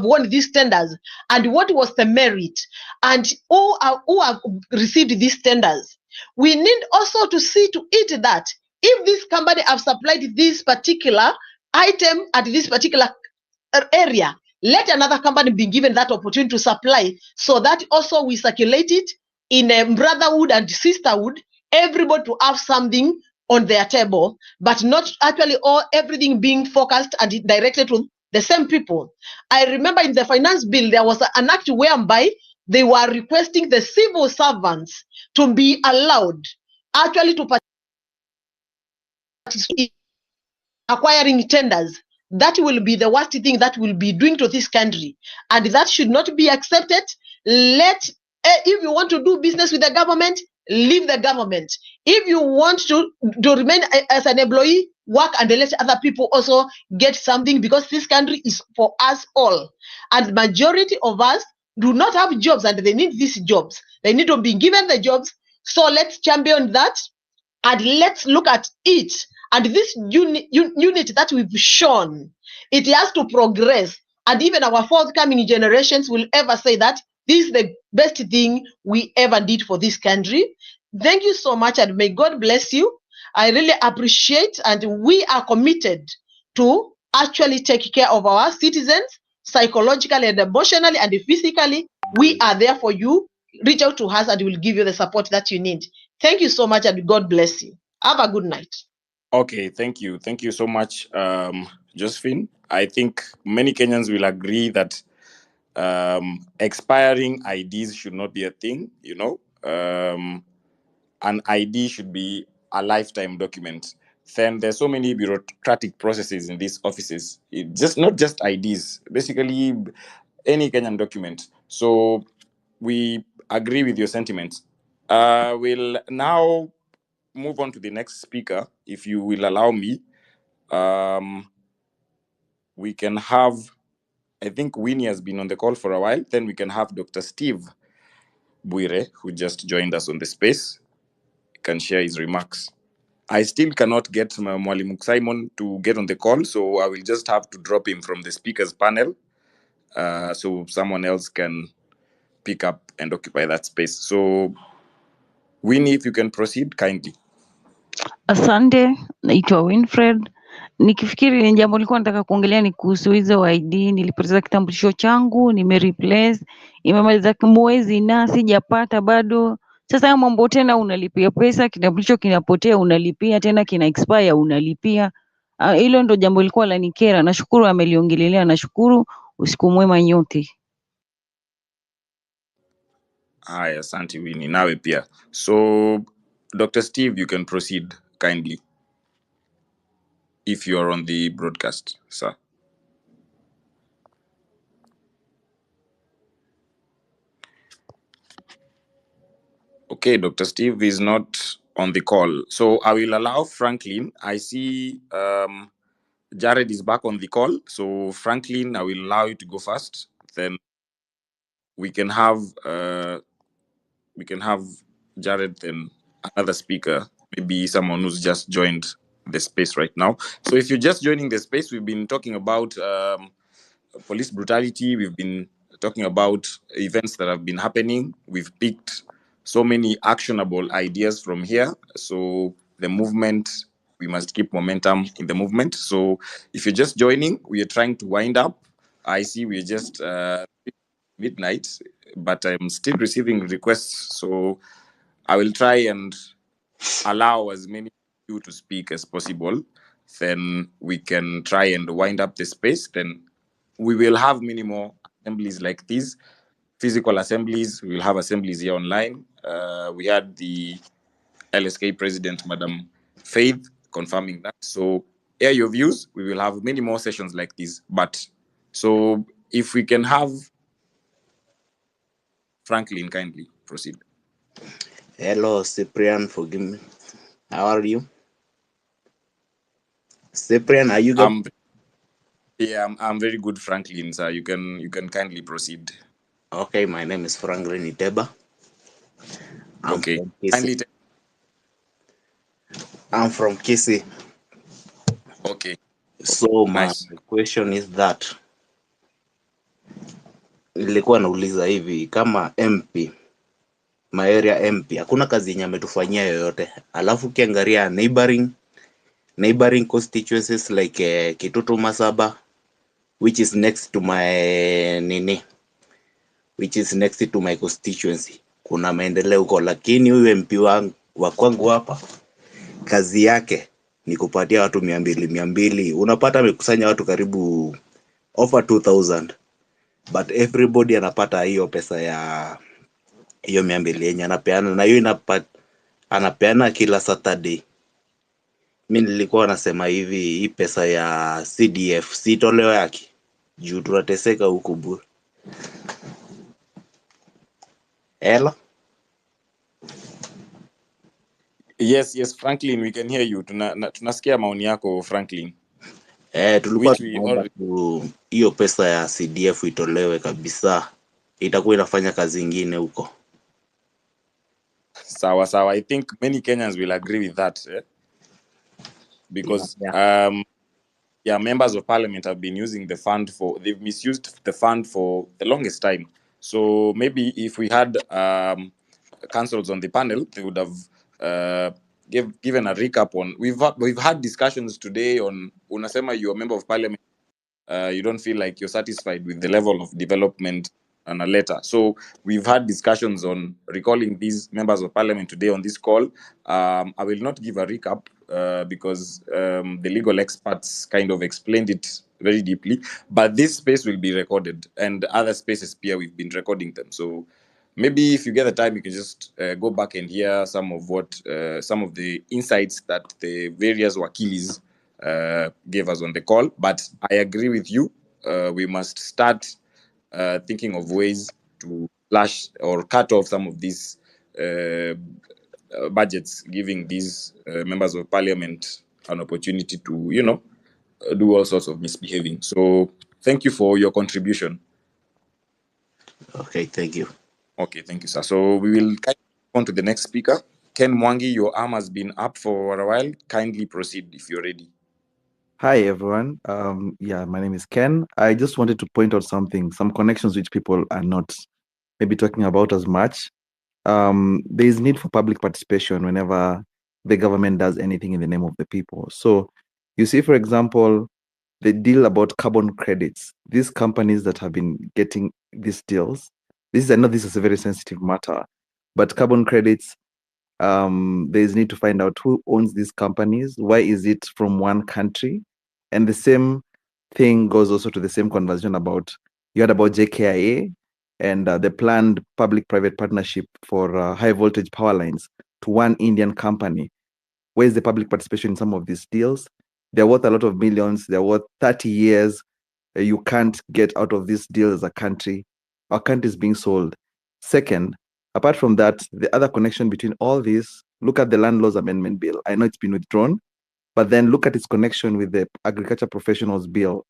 won these tenders and what was the merit and who have received these tenders. We need also to see to it that if this company have supplied this particular item at this particular area, let another company be given that opportunity to supply, so that also we circulate it in a brotherhood and sisterhood, everybody to have something on their table, but not actually everything being focused and directed to the same people. I remember in the finance bill, there was an act whereby they were requesting the civil servants to be allowed actually to participate in acquiring tenders. That will be the worst thing that will be doing to this country, and that should not be accepted. If you want to do business with the government, leave the government. If you want to remain as an employee, work and let other people also get something, because this country is for us all. And majority of us do not have jobs, and they need these jobs. They need to be given the jobs. So let's champion that, and let's look at it. And this unit that we've shown, it has to progress. And even our forthcoming generations will ever say that this is the best thing we ever did for this country. Thank you so much, and may God bless you. I really appreciate, and we are committed to actually take care of our citizens psychologically and emotionally and physically. We are there for you. Reach out to us and we'll give you the support that you need. Thank you so much, and God bless you. Have a good night. Okay, thank you. Thank you so much, Josephine. I think many Kenyans will agree that expiring IDs should not be a thing, an ID should be a lifetime document. Then there's so many bureaucratic processes in these offices. Not just IDs, basically any Kenyan document. So we agree with your sentiments. We'll now move on to the next speaker, if you will allow me. We can have, I think Winnie has been on the call for a while. Then we can have Dr. Steve Buire, who just joined us on the space, can share his remarks. I still cannot get Mwalimu Simon to get on the call, so I will just have to drop him from the speakers panel, so someone else can pick up and occupy that space. So, Winnie, if you can proceed kindly. Asante, naitwa Winfred. Nikifikiri ni jambo nilikuwa nataka kuongelea ni kuhusu hizo ID. Nilipoteza kitambulisho changu, nimereplace, imemaliza mwezi na sijapata bado. Sasa hayo mambo tena unalipia pesa, kitambulisho kinapotea unalipia, tena kina expire unalipia. Hilo ndo jambo lilikuwa lanikera. Nashukuru ameliongelelea, nashukuru. Usiku mwema nyote. Haya, asante Winnie, nawe pia. So, Dr. Steve, you can proceed kindly, if you are on the broadcast, sir. Okay, Dr. Steve is not on the call. So I will allow Franklin. I see Jared is back on the call. So Franklin, I will allow you to go first. Then we can have Jared, then another speaker, maybe someone who's just joined the space right now. So if you're just joining the space, we've been talking about police brutality. We've been talking about events that have been happening. We've picked so many actionable ideas from here. So the movement, we must keep momentum in the movement. So if you're just joining, we are trying to wind up. I see we're just midnight, but I'm still receiving requests. So I will try and allow as many of you to speak as possible. Then we can try and wind up the space. Then we will have many more assemblies like these, physical assemblies. We will have assemblies here online. We had the LSK president, Madam Faith, confirming that. So air your views. We will have many more sessions like this. But so if we can have Franklin kindly proceed. Hello, Cyprian, forgive me. How are you? Cyprian, are you good? I'm very good, Franklin, sir. You can kindly proceed. Okay, my name is Franklin Iteba. Okay. I'm from Kisii. Okay. So my nice. question is that nilikuwa nauliza hivi kama MP my area MP hakuna kazi yenye ametufanyia yoyote, alafu ukiangalia neighboring constituencies like Kitutu Masaba which is next to my constituency, kuna maendeleo huko, lakini huyu MP wa kwangu hapa kazi yake ni kupatia watu 200 unapata amekusanya watu karibu over 2000, but everybody anapata hiyo pesa ya hiyo 200 yenye anapeana, na hiyo anapeana kila Saturday. Mi nilikuwa nasema hivi, hii pesa ya CDF si toleo yake, juu tunateseka huku bure. Hello? Yes, Franklin, we can hear you. Tunasikia maoni yako, Franklin. Tulikuwa Which we tunaomba already... tu hiyo pesa ya CDF itolewe kabisa, itakuwa inafanya kazi ingine huko. Sawa. I think many Kenyans will agree with that, because members of parliament have been using the fund they've misused the fund for the longest time. So maybe if we had councils on the panel, they would have given a recap on. We've had discussions today on unasema you're a member of parliament. You don't feel like you're satisfied with the level of development and a letter. So we've had discussions on recalling these members of parliament today on this call. I will not give a recap because the legal experts kind of explained it very deeply, but this space will be recorded, and other spaces here we've been recording them. So maybe if you get the time, you can just go back and hear some of the insights that the various wakilis gave us on the call. But I agree with you. We must start thinking of ways to slash or cut off some of these budgets, giving these members of parliament an opportunity to, do all sorts of misbehaving. So thank you for your contribution. Okay, thank you. Okay, thank you, sir. So we will kind of on to the next speaker. Ken Mwangi, your arm has been up for a while. Kindly proceed if you're ready. Hi, everyone. My name is Ken. I just wanted to point out some connections which people are not maybe talking about as much. There is need for public participation whenever the government does anything in the name of the people. So you see, for example, the deal about carbon credits. These companies that have been getting these deals, I know this is a very sensitive matter, but carbon credits, there is need to find out who owns these companies, why is it from one country, and the same thing goes also to the same conversation you had about JKIA and the planned public-private partnership for high voltage power lines to one Indian company. Where is the public participation in some of these deals? They're worth a lot of millions. They're worth 30 years. You can't get out of this deal as a country. Our country is being sold. Second, apart from that, the other connection between all this, look at the Land Laws Amendment Bill. I know it's been withdrawn, but then look at its connection with the Agriculture Professionals Bill,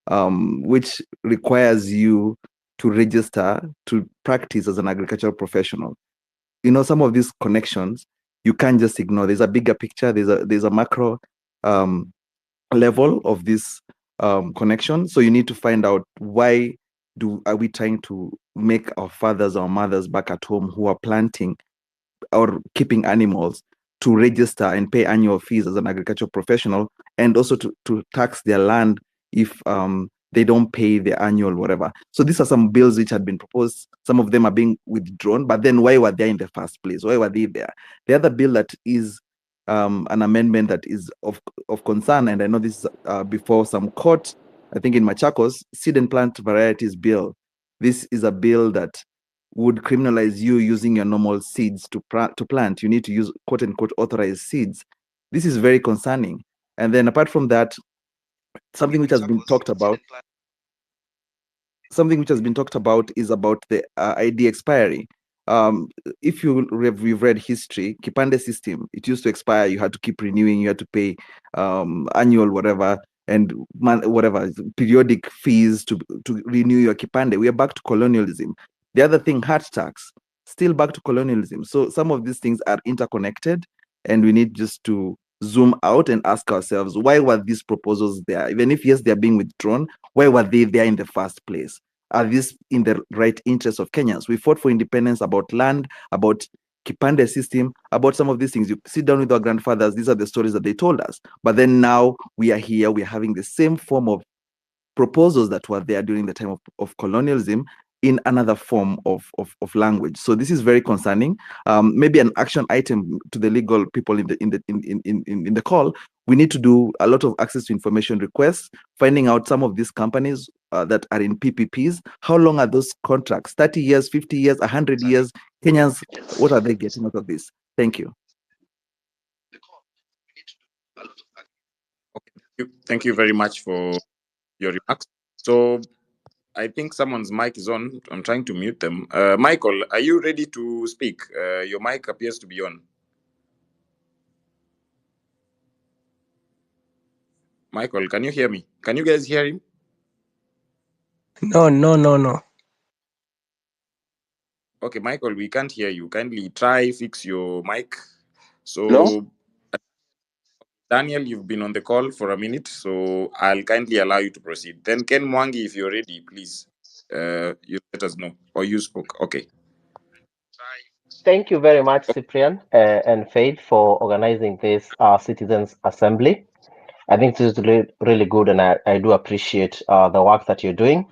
which requires you to register to practice as an agricultural professional. Some of these connections you can't just ignore. There's a bigger picture. There's a macro level of this connection. So you need to find out why are we trying to make our fathers or mothers back at home who are planting or keeping animals to register and pay annual fees as an agricultural professional, and also to tax their land if they don't pay the annual whatever. So these are some bills which had been proposed. Some of them are being withdrawn, but then why were they in the first place? Why were they there? The other bill that is an amendment that is of concern, and I know this before some court, I think in Machakos, seed and plant varieties bill. This is a bill that would criminalize you using your normal seeds to plant. You need to use quote unquote authorized seeds. This is very concerning. And then apart from that, something which has been talked about is about the ID expiry. If we've read history, Kipande system, it used to expire. You had to keep renewing. You had to pay annual whatever and whatever periodic fees to renew your Kipande. We are back to colonialism. The other thing, heart tax, still back to colonialism. So some of these things are interconnected, and we need just to zoom out and ask ourselves, why were these proposals there? Even if, yes, they're being withdrawn, why were they there in the first place? Are these in the right interest of Kenyans? We fought for independence, about land, about Kipande system, about some of these things. You sit down with our grandfathers, these are the stories that they told us. But then now we are here, we are having the same form of proposals that were there during the time of colonialism, in another form of language. So this is very concerning. Maybe an action item to the legal people in the call. We need to do a lot of access to information requests, finding out some of these companies that are in PPPs. How long are those contracts? 30 years, 50 years, 100 years? Kenyans, what are they getting out of this? Thank you. Okay, thank you very much for your remarks. So I think someone's mic is on. I'm trying to mute them. Michael, are you ready to speak? Your mic appears to be on. Michael, can you hear me? Can you guys hear him? No. Okay, Michael, we can't hear you. Kindly try fix your mic. So, Hello? Daniel, you've been on the call for a minute, so I'll kindly allow you to proceed. Then Ken Mwangi, if you're ready, please, you let us know. Or you spoke. Okay. Thank you very much, Cyprian and Faith, for organizing this Citizens Assembly. I think this is really good, and I do appreciate the work that you're doing,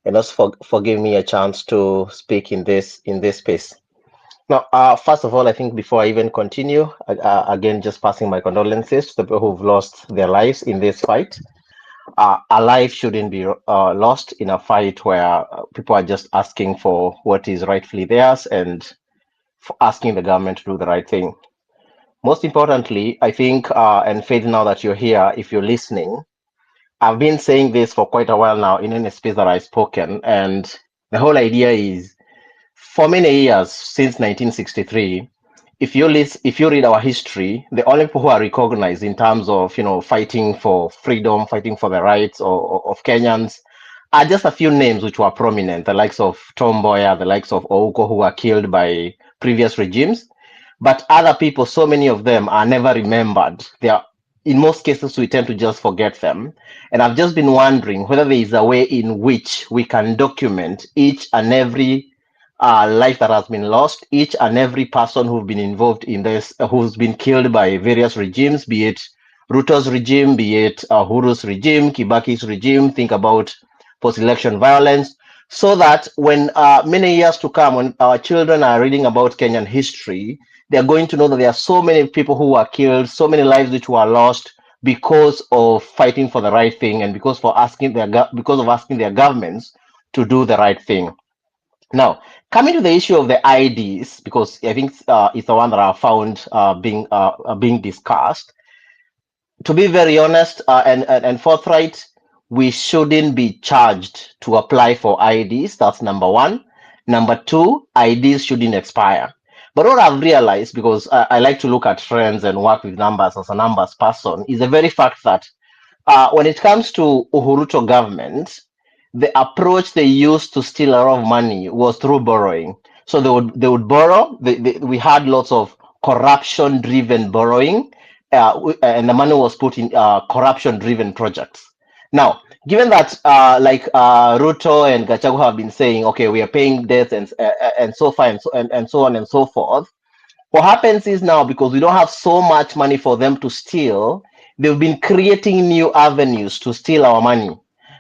and also for giving me a chance to speak in this space. Now, first of all, I think before I even continue, again, just passing my condolences to the people who've lost their lives in this fight. A life shouldn't be lost in a fight where people are just asking for what is rightfully theirs and for asking the government to do the right thing. Most importantly, I think, and Faith, now that you're here, if you're listening, I've been saying this for quite a while now in any space that I've spoken, and the whole idea is, for many years since 1963, if you read our history, the only people who are recognized in terms of fighting for freedom, fighting for the rights of Kenyans, are just a few names which were prominent, the likes of Tom Mboya, the likes of Ouko, who were killed by previous regimes. But other people, so many of them are never remembered. They are, in most cases, we tend to just forget them. And I've just been wondering whether there is a way in which we can document each and every life that has been lost, each and every person who's been involved in this, who's been killed by various regimes, be it Ruto's regime, be it Uhuru's regime, Kibaki's regime, think about post-election violence, so that when many years to come, when our children are reading about Kenyan history, they're going to know that there are so many people who were killed, so many lives which were lost because of fighting for the right thing and because of asking their governments to do the right thing. Now, coming to the issue of the IDs, because I think it's the one that I found being discussed. To be very honest and forthright, we shouldn't be charged to apply for IDs. That's number one. Number two, IDs shouldn't expire. But what I've realized, because I like to look at trends and work with numbers as a numbers person, is the very fact that when it comes to Uhuruto government, the approach they used to steal a lot of money was through borrowing. So they would borrow. We had lots of corruption-driven borrowing, and the money was put in corruption-driven projects. Now, given that Ruto and Gachagua have been saying, okay, we are paying debts and so far and so on and so forth, what happens is now, because we don't have so much money for them to steal, they've been creating new avenues to steal our money.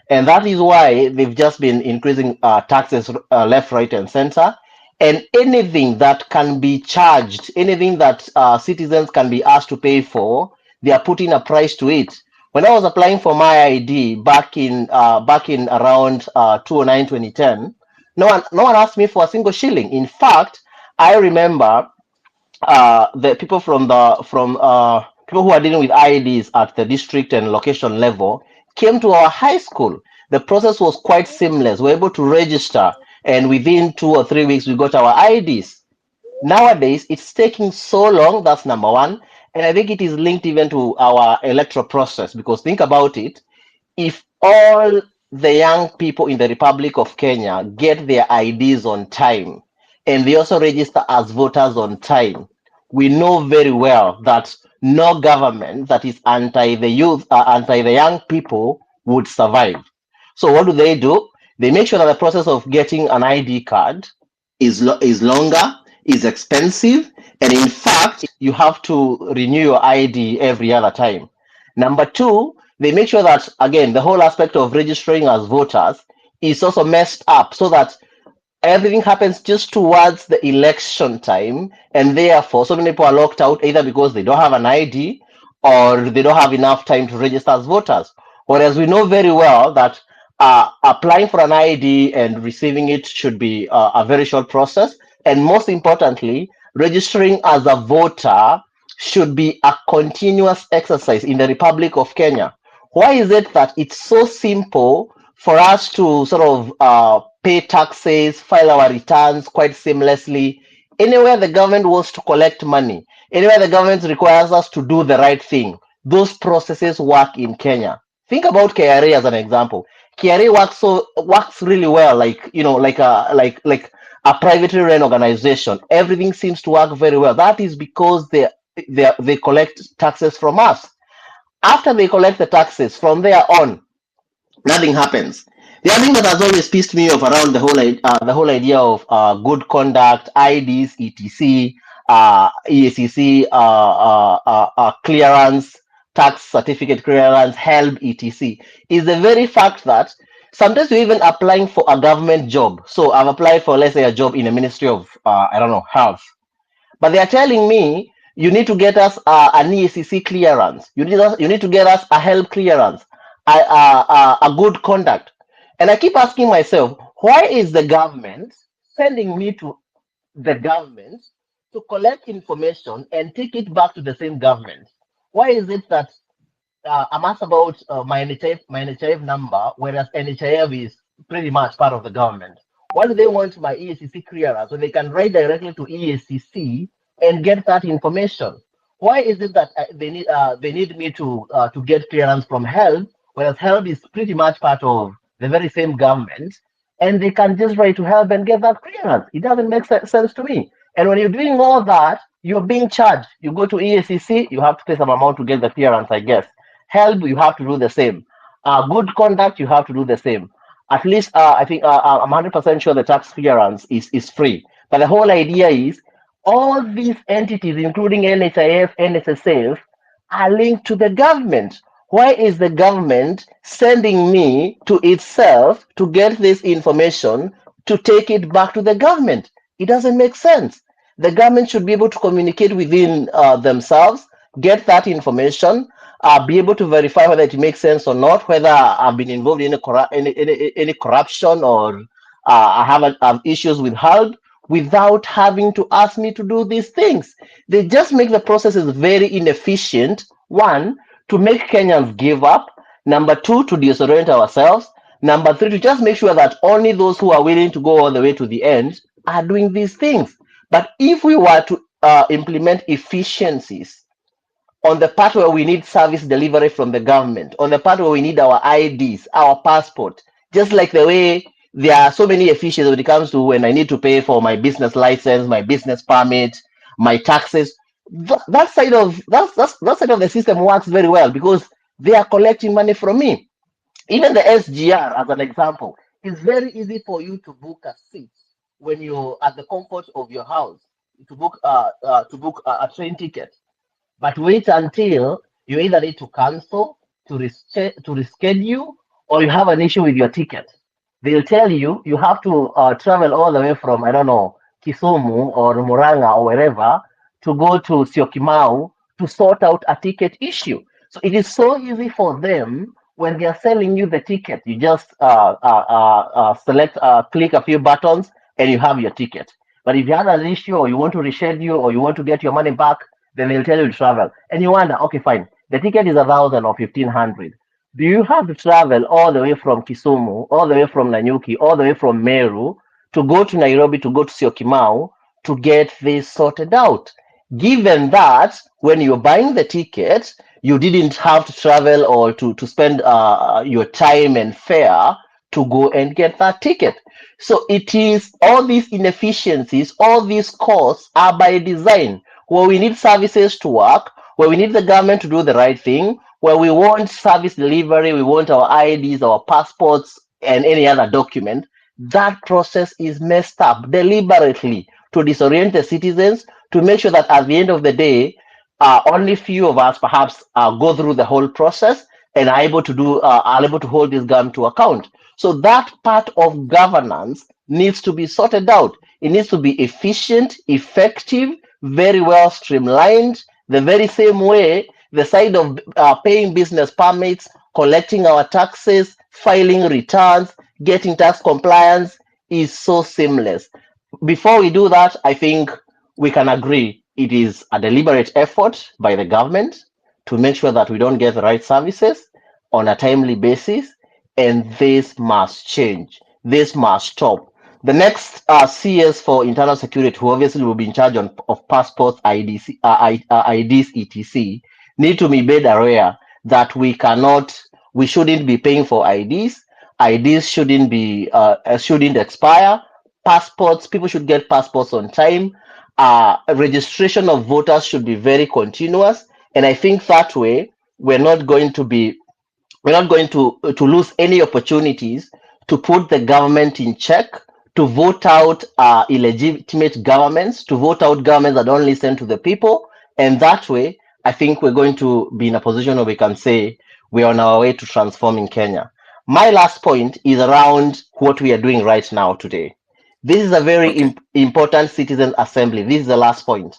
And that is why they've just been increasing taxes left, right, and center. And anything that can be charged, anything that citizens can be asked to pay for, they are putting a price to it. When I was applying for my ID back in around 2009, 2010, no one asked me for a single shilling. In fact, I remember the people from people who are dealing with IEDs at the district and location level came to our high school. The process was quite seamless. We were able to register, and within 2 or 3 weeks, we got our IEDs. Nowadays, it's taking so long. That's number one. And I think it is linked even to our electoral process, because think about it. If all the young people in the Republic of Kenya get their IDs on time, and they also register as voters on time, we know very well that no government that is anti the youth, anti the young people would survive. So what do? They make sure that the process of getting an ID card is longer, is expensive, and in fact, you have to renew your ID every other time. Number two, they make sure that, again, the whole aspect of registering as voters is also messed up, so that everything happens just towards the election time, and therefore so many people are locked out either because they don't have an ID or they don't have enough time to register as voters. Whereas we know very well that applying for an ID and receiving it should be a very short process, and most importantly, registering as a voter should be a continuous exercise in the Republic of Kenya. Why is it that it's so simple for us to sort of pay taxes, file our returns quite seamlessly? Anywhere the government wants to collect money, anywhere the government requires us to do the right thing, those processes work in Kenya. Think about KRA as an example. KRA works really well, like like a privately run organization. Everything seems to work very well. That is because they collect taxes from us. After they collect the taxes, from there on, nothing happens. The other thing that has always pissed me off around the whole idea of good conduct, IDs, etc., EACC, clearance, tax certificate clearance, HELB, etc., is the very fact that sometimes you're even applying for a government job. So I've applied for, let's say, a job in the Ministry of, I don't know, Health. But they are telling me you need to get us an EACC clearance. You need to get us a HELP clearance, a good conduct. And I keep asking myself, why is the government sending me to the government to collect information and take it back to the same government? Why is it that I'm asked about my NHIF number, whereas NHIF is pretty much part of the government? Why do they want my EACC clearance so they can write directly to EACC and get that information? Why is it that they need me to get clearance from HELP, whereas HELP is pretty much part of the very same government, and they can just write to HELP and get that clearance? It doesn't make sense to me. And when you're doing all that, you're being charged. You go to EACC, you have to pay some amount to get the clearance, I guess. HELP, you have to do the same. Good conduct, you have to do the same. At least I think I'm 100% sure the tax clearance is free. But the whole idea is all these entities, including NHIF, NSSF, are linked to the government. Why is the government sending me to itself to get this information to take it back to the government? It doesn't make sense. The government should be able to communicate within themselves, get that information, be able to verify whether it makes sense or not, whether I've been involved in any corruption or I have issues with HALB, without having to ask me to do these things. They just make the processes very inefficient. One, to make Kenyans give up. Number two, to disorient ourselves. Number three, to just make sure that only those who are willing to go all the way to the end are doing these things. But if we were to implement efficiencies on the part where we need service delivery from the government, on the part where we need our IDs, our passport, just like the way there are so many efficiencies when it comes to when I need to pay for my business license, my business permit, my taxes. That side of that side of the system works very well because they are collecting money from me. Even the SGR, as an example, it's very easy for you to book a seat when you're at the comfort of your house to book a train ticket. But wait until you either need to cancel, to reschedule, or you have an issue with your ticket. They'll tell you you have to travel all the way from, I don't know, Kisumu or Muranga or wherever to go to Syokimau to sort out a ticket issue. So it is so easy for them when they are selling you the ticket. You just select, click a few buttons, and you have your ticket. But if you have an issue or you want to reschedule or you want to get your money back, then they'll tell you to travel. And you wonder, okay, fine. The ticket is 1,000 or 1,500. Do you have to travel all the way from Kisumu, all the way from Nanyuki, all the way from Meru to go to Nairobi, to go to Syokimau to get this sorted out? Given that when you're buying the ticket, you didn't have to travel or to spend your time and fare to go and get that ticket. So it is all these inefficiencies, all these costs are by design, where we need services to work, where we need the government to do the right thing, where we want service delivery, we want our IDs, our passports, and any other document. That process is messed up deliberately to disorient the citizens, to make sure that at the end of the day, only few of us perhaps go through the whole process and are able to hold this government to account. So that part of governance needs to be sorted out. It needs to be efficient, effective, very well streamlined, the very same way the side of paying business permits, collecting our taxes, filing returns, getting tax compliance is so seamless. Before we do that, I think we can agree it is a deliberate effort by the government to make sure that we don't get the right services on a timely basis, and this must change. This must stop. The next CS for internal security, who obviously will be in charge of passports, IDs, etc., need to be made aware that we shouldn't be paying for IDs. IDs shouldn't expire. Passports, people should get passports on time. Registration of voters should be very continuous, and I think that way we're not going to lose any opportunities to put the government in check, to vote out illegitimate governments, to vote out governments that don't listen to the people, and that way I think we're going to be in a position where we can say we're on our way to transforming Kenya. My last point is around what we are doing right now today. This is a very Okay. important citizen assembly. This is the last point.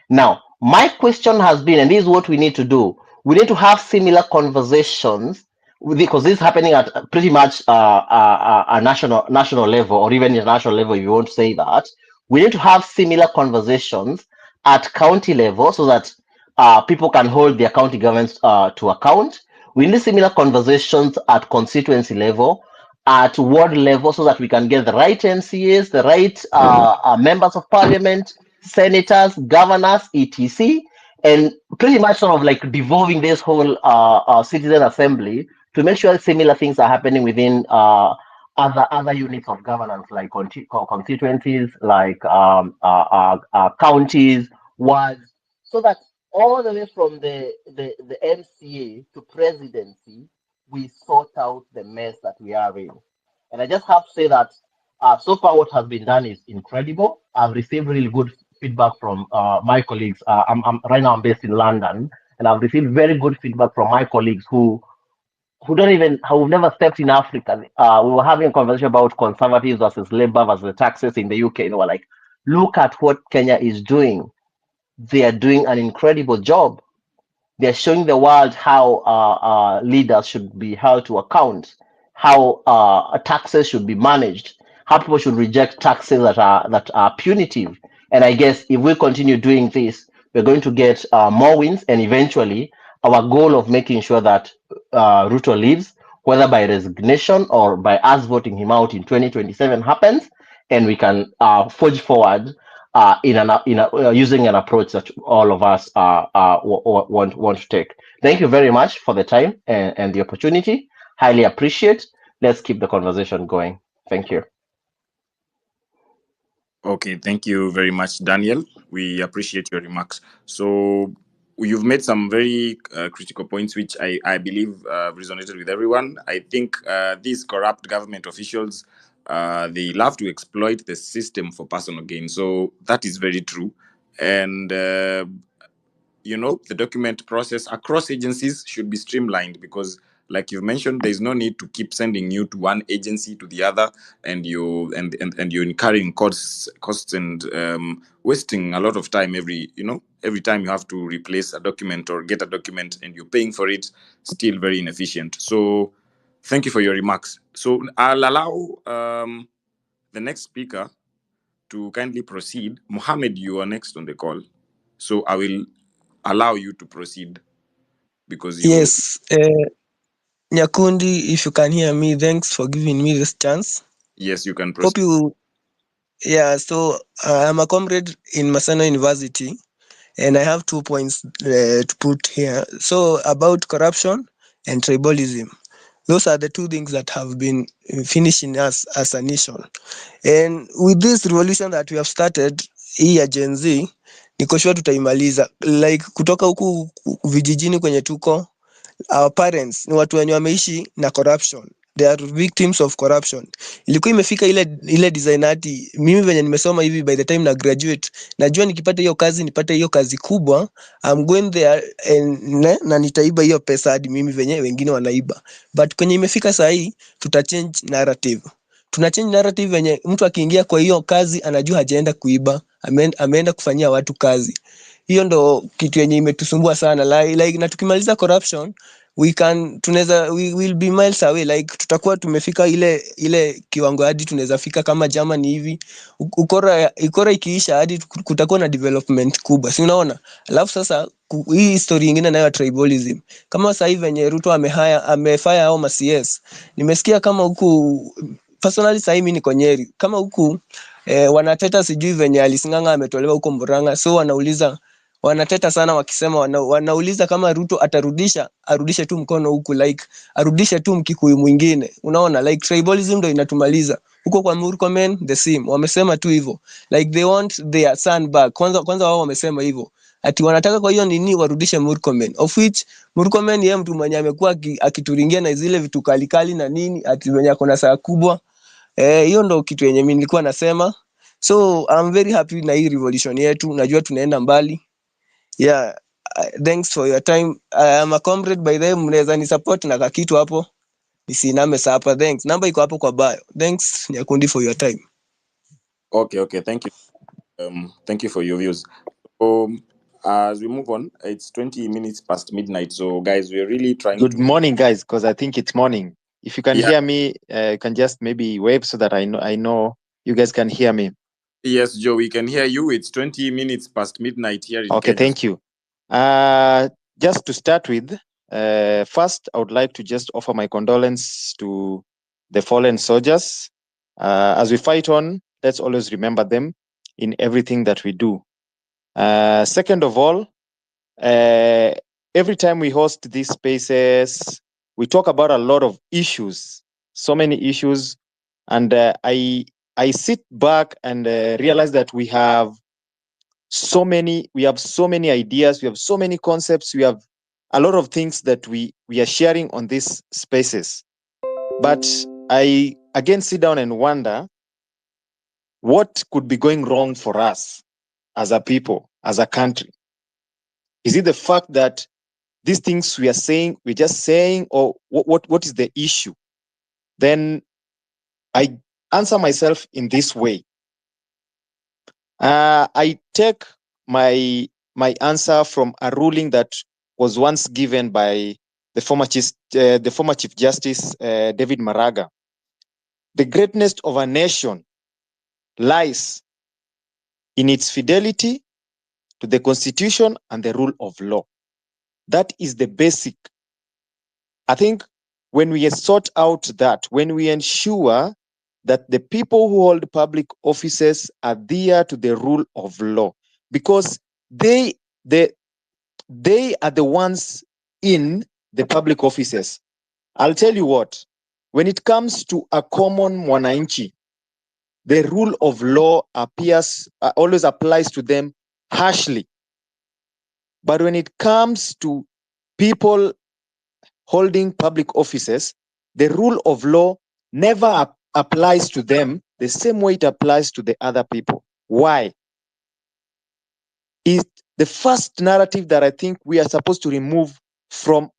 Now, my question has been, and this is what we need to do. We need to have similar conversations because this is happening at pretty much a national level, or even international level, if you want to say that. We need to have similar conversations at county level so that people can hold their county governments to account. We need similar conversations at constituency level, at ward level, so that we can get the right MCAs, the right members of parliament, senators, governors, etc., and pretty much sort of like devolving this whole citizen assembly to make sure similar things are happening within other units of governance, like constituencies, like counties, wards, so that all the way from the MCA to presidency, we sort out the mess that we are in. And I just have to say that so far what has been done is incredible. I've received really good feedback from my colleagues. Right now I'm based in London, and I've received very good feedback from my colleagues who've never stepped in Africa. We were having a conversation about conservatives versus Labour versus the taxes in the UK. They were like, look at what Kenya is doing. They are doing an incredible job. They're showing the world how leaders should be held to account, how taxes should be managed, how people should reject taxes that are punitive. And I guess if we continue doing this, we're going to get more wins, and eventually our goal of making sure that Ruto leaves, whether by resignation or by us voting him out in 2027 happens, and we can forge forward using an approach that all of us want to take. Thank you very much for the time and the opportunity. Highly appreciate. Let's keep the conversation going. Thank you. Okay, thank you very much, Daniel. We appreciate your remarks. So you've made some very critical points, which I believe resonated with everyone. I think these corrupt government officials, they love to exploit the system for personal gain. So that is very true. And the document process across agencies should be streamlined because, like you mentioned, there's no need to keep sending you to one agency to the other, and you're incurring costs and wasting a lot of time every time you have to replace a document or get a document, and you're paying for it. Still very inefficient. So thank you for your remarks. So I'll allow the next speaker to kindly proceed. Mohammed, you are next on the call, so I will allow you to proceed because you. Yes, Nyakundi, if you can hear me, thanks for giving me this chance. Yes, you can Hope proceed. you. Yeah, so I'm a comrade in Maseno University, and I have 2 points to put here. So about corruption and tribalism, those are the two things that have been finishing us as a nation. And with this revolution that we have started, hii ya Gen Z, niko sure tutaimaliza. Like kutoka huku vijijini kwenye tuko, our parents ni watu wenye wameishi na corruption. They are victims of corruption. Ilikuwa imefika ile design hati mimi venye nimesoma hivi, by the time na graduate najua nikipata hiyo kazi nipate hiyo kazi kubwa, I'm going there na nitaiba hiyo pesa hadi mimi venye wengine wanaiba. But kwenye imefika saa hii tuta change narrative. tuna change narrative yenye mtu akiingia kwa hiyo kazi anajua hajaenda kuiba, ameenda kufanyia watu kazi. Hiyo ndo kitu yenye imetusumbua sana like na tukimaliza corruption we will be miles away, like tutakuwa tumefika ile kiwango hadi tunaweza fika kama Germany hivi. Ukora ikiisha hadi kutakuwa na development kubwa, si unaona? Alafu sasa hii story nyingine nayo tribalism, kama sasa hivi venye Ruto amefire hao ma CS, nimesikia kama huku personally sasa mimi niko Nyeri, kama huku wanateta sijui venye Alising'ang'a ametolewa huko Murang'a, so wanateta sana wakisema wanauliza kama Ruto arudishe tu mkono huku, like arudishe tu Mkikuyu mwingine, unaona? Like tribalism ndo inatumaliza huko kwa Murkomen the same, wamesema tu hivyo, like they want their son back. Kwanza wao wamesema hivyo ati wanataka kwa hiyo nini warudishe Murkomen, of which Murkomen yeye mtu mwenye amekuwa akituringia na zile vitu kalikali na nini, ati mwenye akona saa kubwa. Hiyo ndo kitu yenye mimi nilikuwa nasema, so I'm very happy na hii revolution yetu, najua tunaenda mbali. Yeah, thanks for your time. I am a comrade by the way, mnaweza ni support na kakitu hapo nisiname sapa. Thanks, namba iko hapo kwa bio. Thanks Nyakundi for your time. Okay, thank you. Thank you for your views. As we move on, it's 20 minutes past midnight, so guys, we're really trying Good morning, guys, because I think it's morning. If you can hear me, you can just maybe wave so that I know you guys can hear me. Yes, Joe, we can hear you. It's 20 minutes past midnight here in Okay, Kenya. thank you. Just to start with, first, I would like to just offer my condolence to the fallen soldiers. As we fight on, let's always remember them in everything that we do. Second of all, every time we host these spaces, we talk about a lot of issues, so many issues, and I sit back and realize that we have so many ideas, we have so many concepts, we have a lot of things that we are sharing on these spaces. But I again sit down and wonder what could be going wrong for us as a people, as a country. Is it the fact that these things we are saying, we're just saying, or what is the issue? Then I answer myself in this way. I take my answer from a ruling that was once given by the former Chief Justice David Maraga. The greatness of a nation lies in its fidelity to the Constitution and the rule of law. That is the basic. I think when we sort out that, when we ensure that the people who hold public offices adhere to the rule of law, because they are the ones in the public offices. I'll tell you what, when it comes to a common mwananchi, the rule of law always applies to them harshly. But when it comes to people holding public offices, the rule of law never applies to them the same way it applies to the other people. Why? Is the first narrative that I think we are supposed to remove from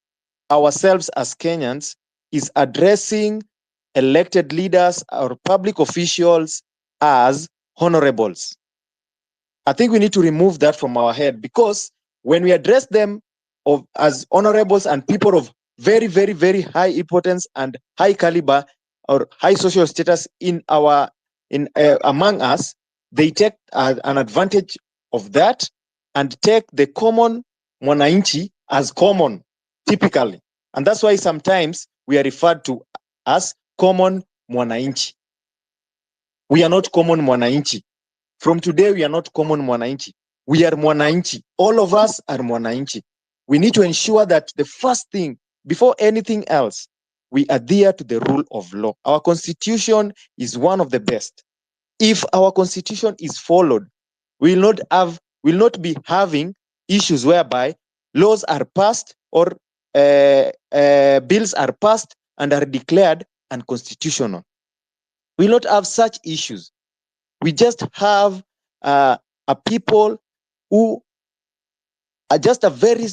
ourselves as Kenyans is addressing elected leaders or public officials as honorables. I think we need to remove that from our head, because when we address them as honorables and people of very, very, very high importance and high caliber or high social status among us, they take an advantage of that and take the common mwananchi as common, typically. And that's why sometimes we are referred to as common mwananchi. We are not common mwananchi. From today, we are not common mwananchi. We are mwananchi. All of us are mwananchi. We need to ensure that the first thing, before anything else, we adhere to the rule of law. Our constitution is one of the best. If our constitution is followed, we will not be having issues whereby laws are passed or bills are passed and are declared unconstitutional. We will not have such issues. We just have a people who are just a very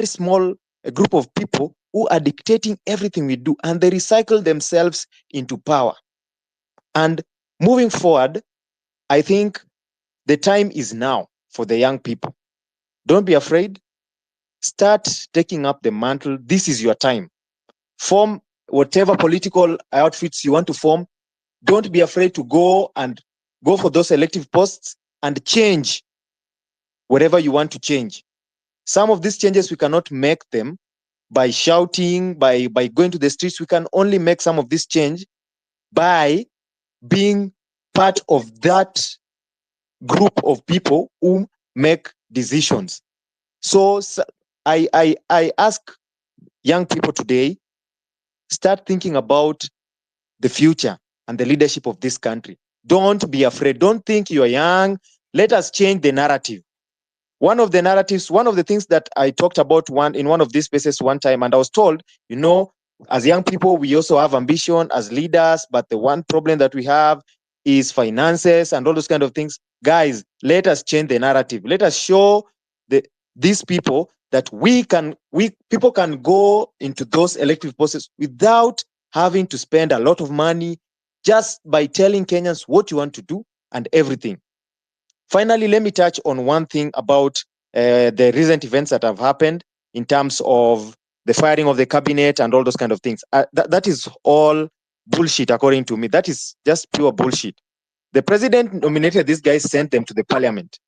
small group of people who are dictating everything we do, and they recycle themselves into power. And moving forward, I think the time is now for the young people. Don't be afraid. Start taking up the mantle. This is your time. Form whatever political outfits you want to form. Don't be afraid to go for those elective posts and change whatever you want to change. Some of these changes, we cannot make them by shouting, by going to the streets. We can only make some of this change by being part of that group of people who make decisions. So I ask young people today, start thinking about the future and the leadership of this country. Don't be afraid. Don't think you are young. Let us change the narrative. One of the narratives, one of the things that I talked about in one of these spaces one time, and I was told, as young people, we also have ambition as leaders, but the one problem that we have is finances and all those kind of things. Guys, let us change the narrative. Let us show these people that people can go into those elective processes without having to spend a lot of money, just by telling Kenyans what you want to do and everything. Finally, let me touch on one thing about the recent events that have happened in terms of the firing of the cabinet and all those kind of things. That is all bullshit, according to me. That is just pure bullshit. The president nominated these guys, sent them to the parliament.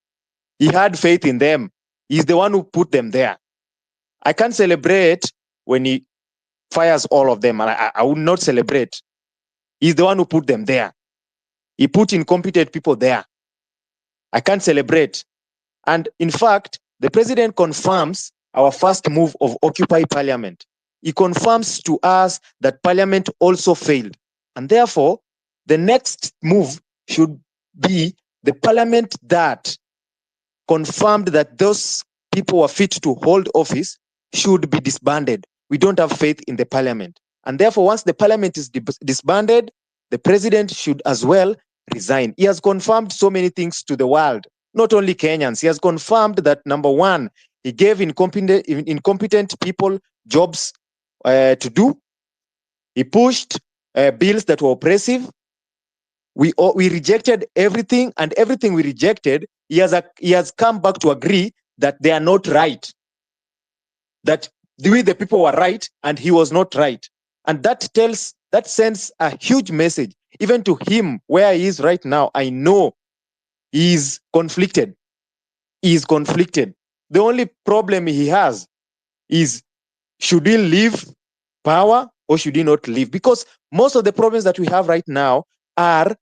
He had faith in them. He's the one who put them there. I can't celebrate when he fires all of them. I would not celebrate. He's the one who put them there. He put incompetent people there. I can't celebrate. And in fact, the president confirms our first move of Occupy Parliament. He confirms to us that Parliament also failed. And therefore, the next move should be the Parliament that confirmed that those people were fit to hold office should be disbanded. We don't have faith in the Parliament. And therefore, once the Parliament is disbanded, the president should as well resign. He has confirmed so many things to the world, not only Kenyans. He has confirmed that, number one, he gave incompetent people jobs to do. He pushed bills that were oppressive. We rejected everything, and everything we rejected, he has come back to agree that they are not right. That the people were right and he was not right. And that sends a huge message, even to him where he is right now. I know he is conflicted. He is conflicted. The only problem he has is, should he leave power or should he not leave? Because most of the problems that we have right now are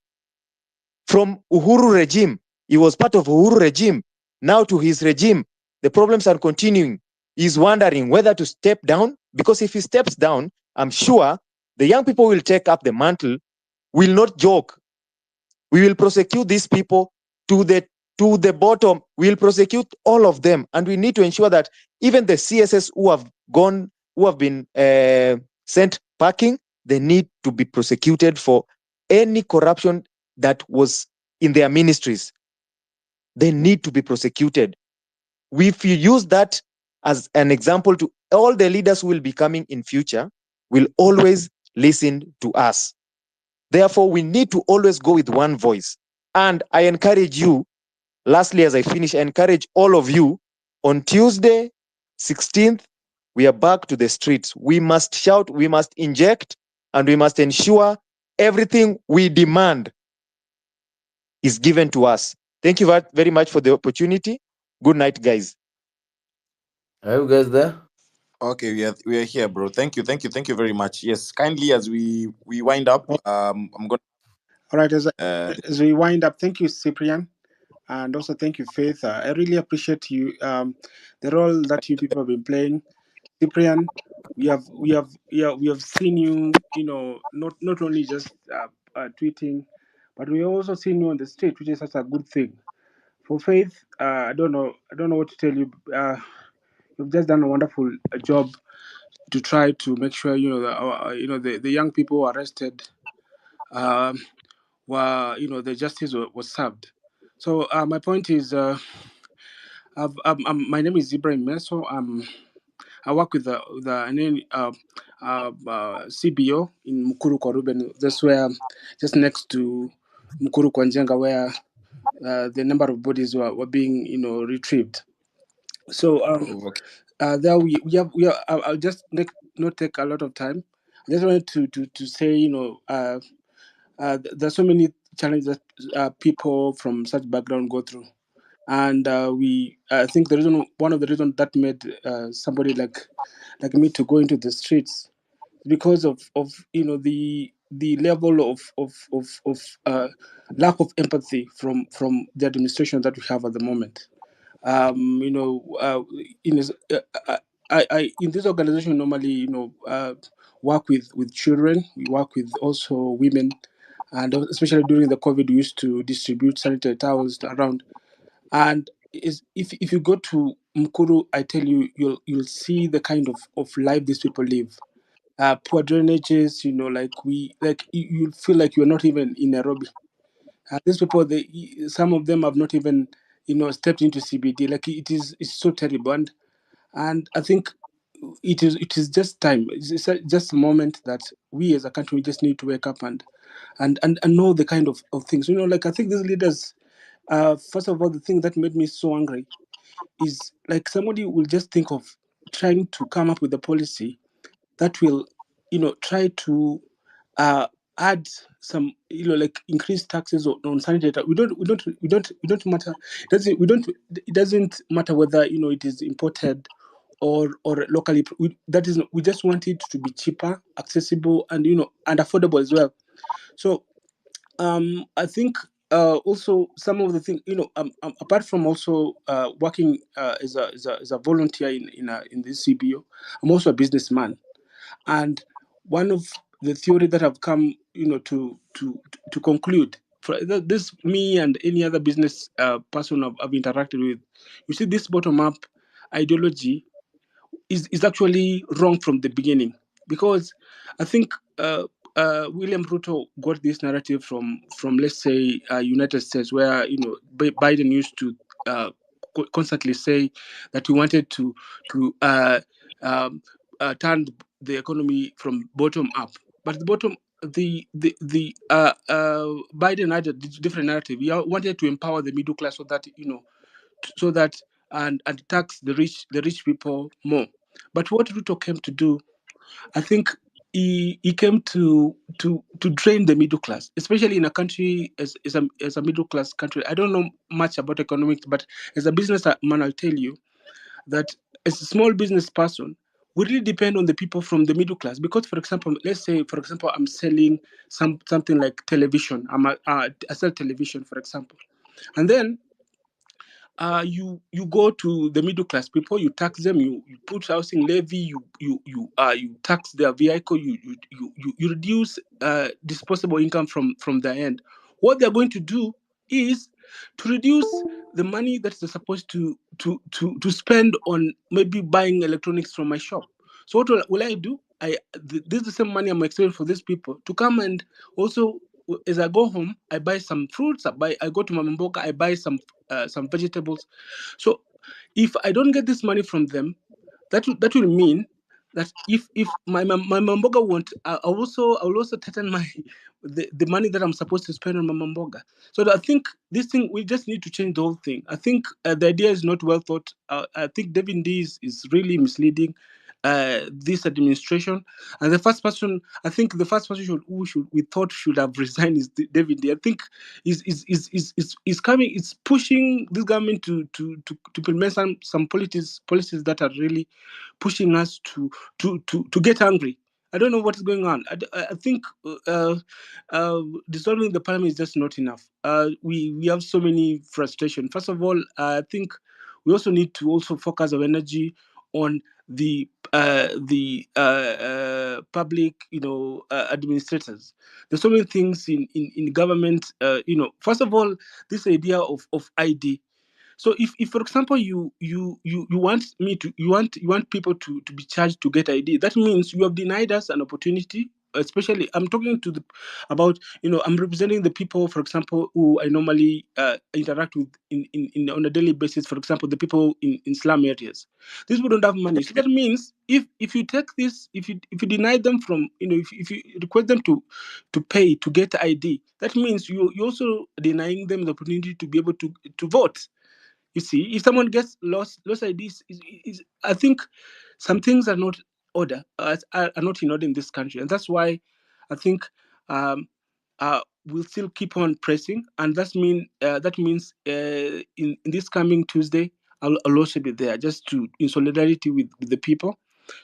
from Uhuru regime. He was part of Uhuru regime. Now to his regime, the problems are continuing. He's wondering whether to step down, because if he steps down, I'm sure the young people will take up the mantle, will not joke. We will prosecute these people to the bottom. We will prosecute all of them. And we need to ensure that even the CSS who have been sent packing, they need to be prosecuted for any corruption that was in their ministries. They need to be prosecuted. If you use that as an example to all the leaders who will be coming in future, will always listen to us. Therefore, we need to always go with one voice. And I encourage you, lastly, as I finish, I encourage all of you, on Tuesday, 16th, we are back to the streets. We must shout, we must inject, and we must ensure everything we demand is given to us. Thank you very much for the opportunity. Good night, guys. Are you guys there? Okay, we are here, bro. Thank you very much. Yes, kindly, as we wind up, I'm going. All right, as we wind up, thank you, Cyprian, and also thank you, Faith. I really appreciate you, the role that you people have been playing. Cyprian, we have seen you, not only just tweeting, but we also seen you on the street, which is such a good thing. For Faith, I don't know what to tell you. You've just done a wonderful job to try to make sure the young people arrested. The justice was served. So my point is, my name is Ibrahim Meso. I work with the CBO in Mukuru kwa Ruben. That's where, just next to Mukuru kwa Njenga, where the number of bodies were being retrieved. So there I'll just not take a lot of time. I just wanted to say there's so many challenges that people from such background go through, and I think one of the reasons that made somebody like me to go into the streets, because of the level of lack of empathy from the administration that we have at the moment. In this, in this organization normally work with children. We work with also women, and especially during the COVID, we used to distribute sanitary towels around. And if you go to Mukuru, I tell you, you'll see the kind of life these people live. Poor drainages, you feel like you're not even in Nairobi. These people, some of them have not even stepped into CBD. Like it's so terrible, and I think it is just time. It's just a moment that we as a country we just need to wake up and know the kind of things. Like I think these leaders. First of all, the thing that made me so angry is like somebody will just think of trying to come up with a policy that will, try to add some, like increase taxes on sanitary. We don't matter. It doesn't matter whether it is imported or locally. We just want it to be cheaper, accessible, and and affordable as well. So I think also some of the things, apart from also working as a volunteer in this CBO, I'm also a businessman, and one of the theory that I've come, to conclude for this, me and any other business person I've interacted with, you see, this bottom up ideology is actually wrong from the beginning, because I think William Ruto got this narrative from let's say United States, where Biden used to constantly say that he wanted to turn the economy from bottom up, but Biden had a different narrative. He wanted to empower the middle class, so that and tax the rich people more. But what Ruto came to do, I think he came to drain the middle class, especially in a country as a middle class country. I don't know much about economics, but as a businessman, I'll tell you that as a small business person, we really depend on the people from the middle class. Because, for example, let's say, I'm selling something like television. I sell television, for example, and then you go to the middle class people, you tax them, you put housing levy, you tax their vehicle, you reduce disposable income from their end. What they're going to do is to reduce the money that they're supposed to spend on maybe buying electronics from my shop. So what will I do? This is the same money I'm expecting for these people to come, and also as I go home, I buy some fruits. I go to Mama Mboga, I buy some vegetables. So if I don't get this money from them, that will mean that if my Mama Mboga won't, I will also tighten the money that I'm supposed to spend on Mama Mboga. So I think this thing, we just need to change the whole thing. I think the idea is not well thought. I think David D is really misleading this administration. And the first person we thought should have resigned is David D. I think is coming, is pushing this government to implement some policies that are really pushing us to get angry. I don't know what is going on. I think dissolving the parliament is just not enough. We have so many frustration. First of all, I think we also need to also focus our energy on the public, administrators. There's so many things in government. First of all, this idea of ID. So if for example you want people to be charged to get ID, that means you have denied us an opportunity especially I'm talking to about, I'm representing the people, for example, who I normally interact with on a daily basis. For example, the people in slum areas. These people don't have money, so that means if you take this, if you deny them from, if you request them to pay to get ID, that means you're also denying them the opportunity to be able to vote. You see, if someone gets lost IDs, I think some things are not are not in order in this country, and that's why I think we'll still keep on pressing, and that means in this coming Tuesday, I'll also be there just to in solidarity with the people,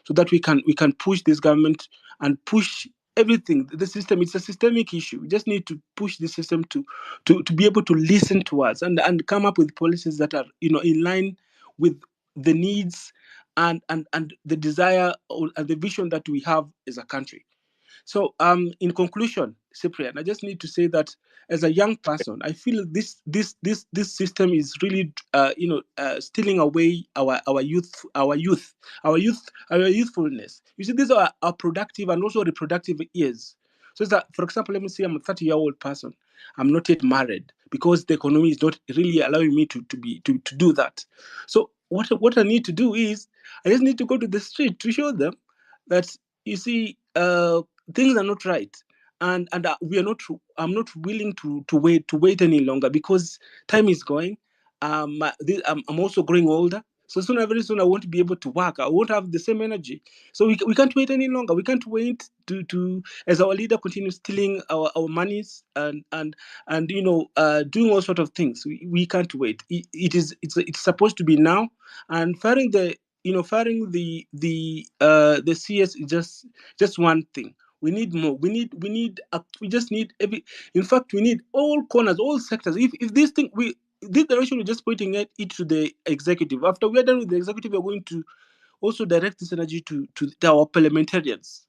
so that we can push this government and push everything. The system, it's a systemic issue. We just need to push the system to be able to listen to us and come up with policies that are in line with the needs and the desire and the vision that we have as a country. So, in conclusion, Cyprian, I just need to say that as a young person, I feel this system is really, stealing away our youthfulness. You see, these are our productive and also reproductive years. So that, for example, let me say I'm a 30-year-old person. I'm not yet married because the economy is not really allowing me to do that. So what I need to do is I just need to go to the street to show them that, you see, things are not right, and we are not. I'm not willing to wait any longer, because time is going. I'm also growing older, so very soon I won't be able to work. I won't have the same energy. So we can't wait any longer. We can't wait to as our leader continues stealing our monies and doing all sort of things. We can't wait. It's supposed to be now, and firing the CS is just one thing. We need more. We just need every. In fact, we need all corners, all sectors. If this thing this direction, we're just pointing it to the executive. After we are done with the executive, we are going to also direct this energy to our parliamentarians,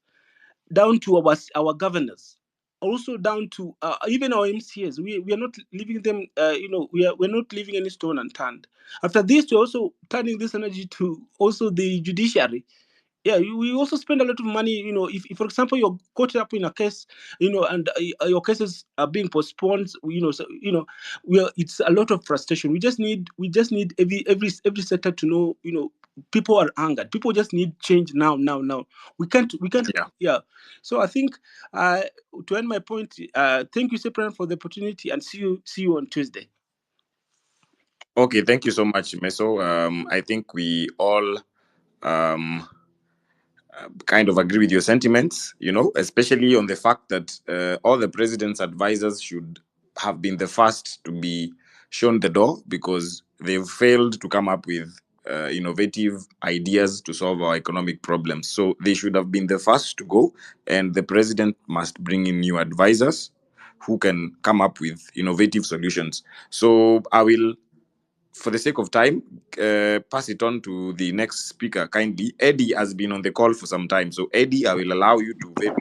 down to our governors, also down to even our MCAs. We are not leaving them. We're not leaving any stone unturned. After this, we're also turning this energy to also the judiciary. Yeah, we also spend a lot of money. If for example you're caught up in a case, and your cases are being postponed, so it's a lot of frustration. We just need every sector to know, people are angered. People just need change now. We can't. Yeah. So I think to end my point, thank you, Cyprian, for the opportunity, and see you on Tuesday. Okay, thank you so much, Meso. I think we all kind of agree with your sentiments, especially on the fact that all the president's advisors should have been the first to be shown the door, because they've failed to come up with innovative ideas to solve our economic problems. So they should have been the first to go, and the president must bring in new advisors who can come up with innovative solutions. So I will, for the sake of time, pass it on to the next speaker kindly. Eddie has been on the call for some time. So Eddie, I will allow you to very.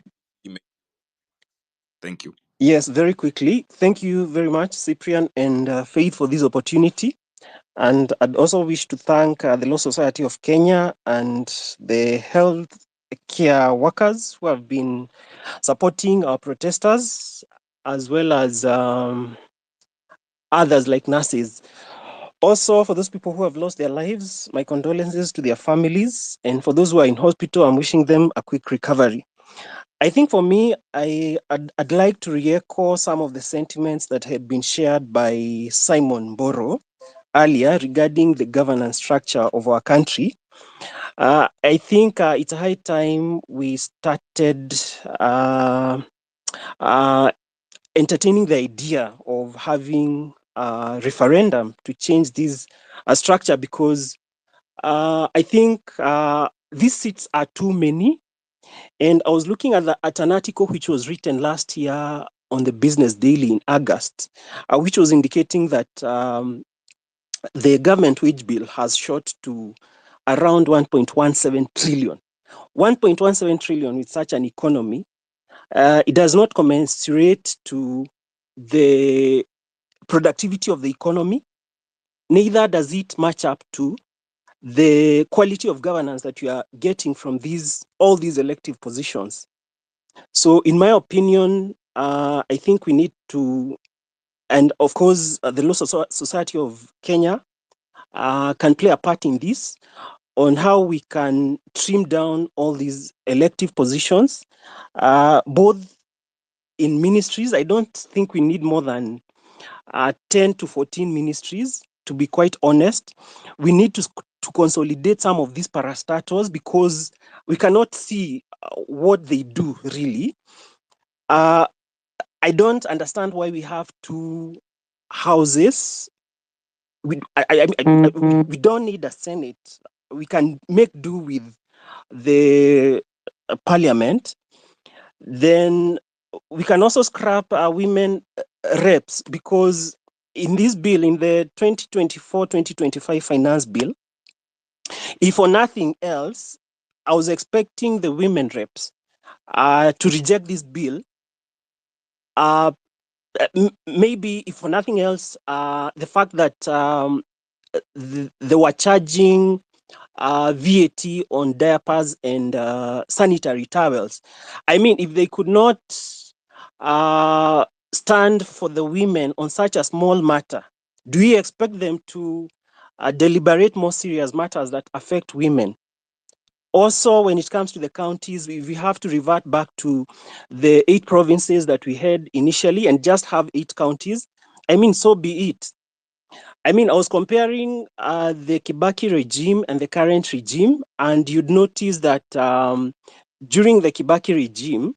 Thank you. Yes, very quickly. Thank you very much, Cyprian and Faith, for this opportunity. And I'd also wish to thank the Law Society of Kenya and the health care workers who have been supporting our protesters, as well as others like nurses. Also, for those people who have lost their lives, my condolences to their families. And for those who are in hospital, I'm wishing them a quick recovery. I think for me, I'd like to re-echo some of the sentiments that had been shared by Simon Boro earlier regarding the governance structure of our country. I think it's a high time we started entertaining the idea of having a referendum to change this structure, because I think these seats are too many. And I was looking at an article which was written last year on the Business Daily in August, which was indicating that the government wage bill has shot to around 1.17 trillion. 1.17 trillion with such an economy, it does not commensurate to the productivity of the economy, neither does it match up to the quality of governance that you are getting from all these elective positions. So in my opinion, I think we need to, and of course, the Law Society of Kenya can play a part in this, on how we can trim down all these elective positions, both in ministries. I don't think we need more than 10 to 14 ministries, to be quite honest. We need to consolidate some of these parastatals because we cannot see what they do really. I don't understand why we have two houses. We don't need a Senate. We can make do with the parliament. Then we can also scrap women reps, because in this bill, in the 2024-2025 finance bill, if for nothing else, I was expecting the women reps to reject this bill. Maybe if for nothing else, the fact that they were charging VAT on diapers and sanitary towels. I mean, if they could not stand for the women on such a small matter, do we expect them to deliberate more serious matters that affect women? Also, when it comes to the counties, we have to revert back to the 8 provinces that we had initially and just have 8 counties. I mean, so be it. I mean, I was comparing the Kibaki regime and the current regime, and you'd notice that during the Kibaki regime,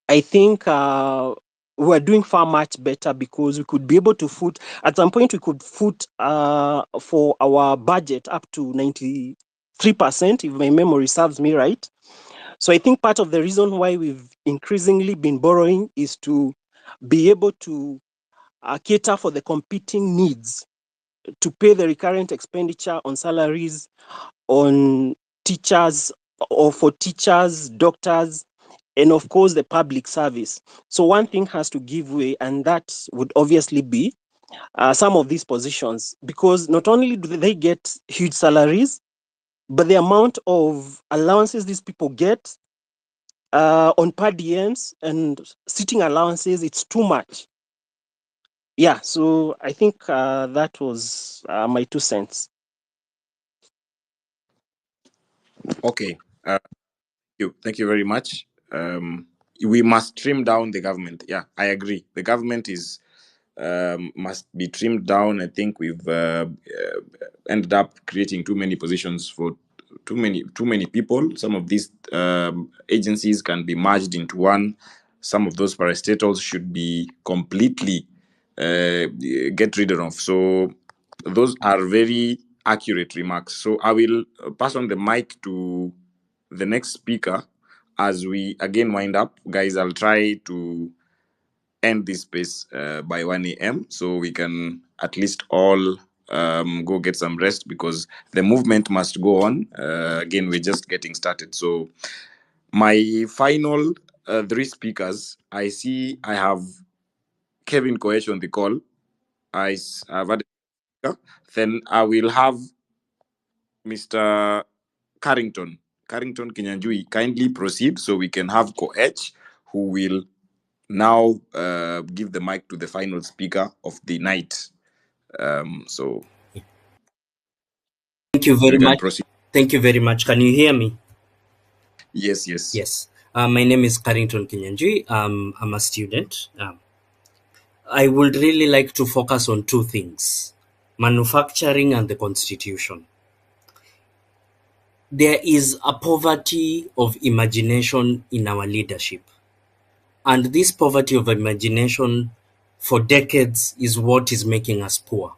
I think we were doing far much better, because we could be able to foot, at some point we could foot for our budget up to 93%, if my memory serves me right. So I think part of the reason why we've increasingly been borrowing is to be able to cater for the competing needs, to pay the recurrent expenditure on salaries, on teachers, or for teachers, doctors, and of course the public service. So one thing has to give way, and that would obviously be some of these positions, because not only do they get huge salaries, but the amount of allowances these people get on per diems and sitting allowances, it's too much. Yeah, so I think that was my 2 cents. Okay. Thank you very much. We must trim down the government. Yeah, I agree. The government is must be trimmed down. I think we've ended up creating too many positions for too many people. Some of these agencies can be merged into one. Some of those parastatals should be completely get rid of. So those are very accurate remarks. So I will pass on the mic to the next speaker as we again wind up. Guys, I'll try to end this space by 1 a.m. so we can at least all go get some rest, because the movement must go on. Again, we're just getting started. So my final 3 speakers, I see I have Kevin Koech on the call. I've had a speaker. Then I will have Mr. Carrington Kinyanjui kindly proceed so we can have Koech, who will now give the mic to the final speaker of the night. So Thank you very you can much. proceed. Thank you very much. Can you hear me? Yes. Yes. My name is Carrington Kinyanjui. I'm a student. I would really like to focus on 2 things: manufacturing and the constitution. There is a poverty of imagination in our leadership. And this poverty of imagination for decades is what is making us poor.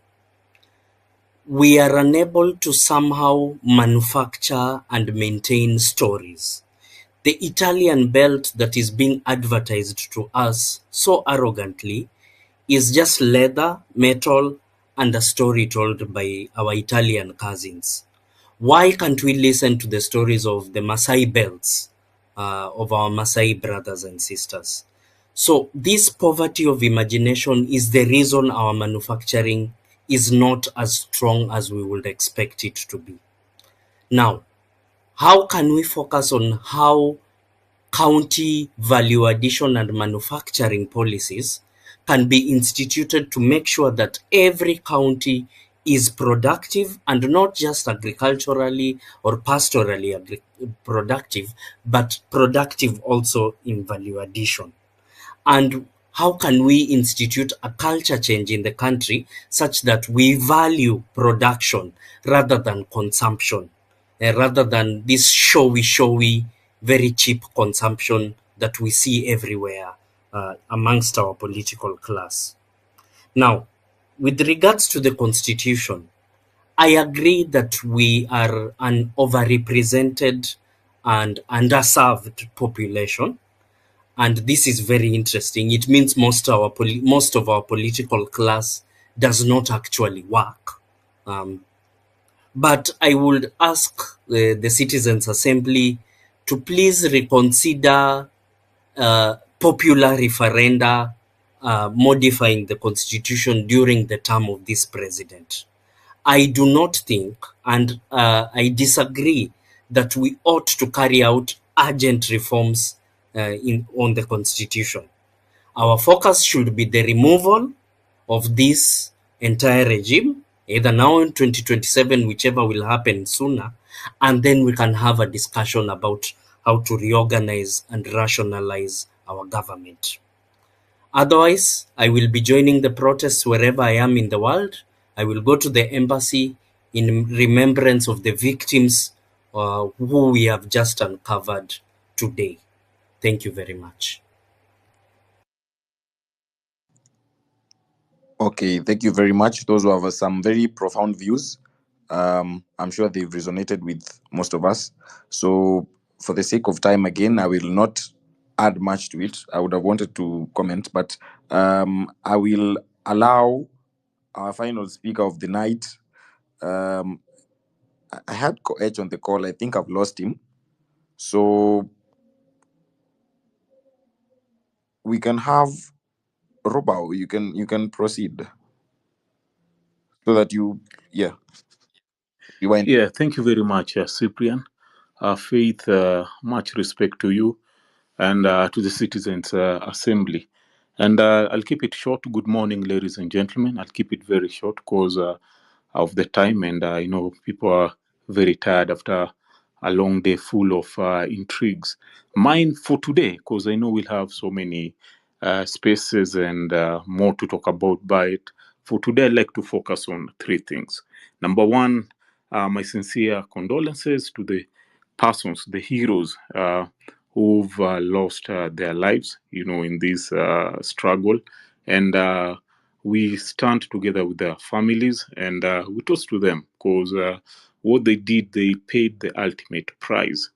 We are unable to somehow manufacture and maintain stories. The Italian belt that is being advertised to us so arrogantly is just leather, metal, and a story told by our Italian cousins. Why can't we listen to the stories of the Maasai belts of our Maasai brothers and sisters? So this poverty of imagination is the reason our manufacturing is not as strong as we would expect it to be. Now, how can we focus on how county value addition and manufacturing policies can be instituted to make sure that every county is productive, and not just agriculturally or pastorally productive, but productive also in value addition. And how can we institute a culture change in the country such that we value production rather than consumption, rather than this showy, very cheap consumption that we see everywhere amongst our political class. Now, with regards to the constitution, I agree that we are an overrepresented and underserved population, and this is very interesting. It means most of our political class does not actually work. But I would ask the Citizens Assembly to please reconsider popular referenda modifying the constitution during the term of this president. I do not think, and I disagree, that we ought to carry out urgent reforms on the constitution. Our focus should be the removal of this entire regime, either now in 2027, whichever will happen sooner, and then we can have a discussion about how to reorganize and rationalize our government. Otherwise, I will be joining the protests wherever I am in the world. I will go to the embassy in remembrance of the victims who we have just uncovered today. Thank you very much. Okay, thank you very much. Those who have some very profound views. I'm sure they've resonated with most of us. So, for the sake of time, again, I will not add much to it. I would have wanted to comment, but I will allow our final speaker of the night. I had Koech on the call. I think I've lost him. So we can have Robao. You can proceed so that you wind. Yeah, thank you very much, Cyprian. Faith, much respect to you and to the Citizens Assembly. And I'll keep it short. Good morning, ladies and gentlemen. I'll keep it very short because of the time, and I know people are very tired after a long day full of intrigues. Mine for today, because I know we'll have so many spaces and more to talk about, but for today, I'd like to focus on three things. Number one, my sincere condolences to the persons, the heroes who've lost their lives, in this struggle. And we stand together with their families and we toast to them because what they did, they paid the ultimate price,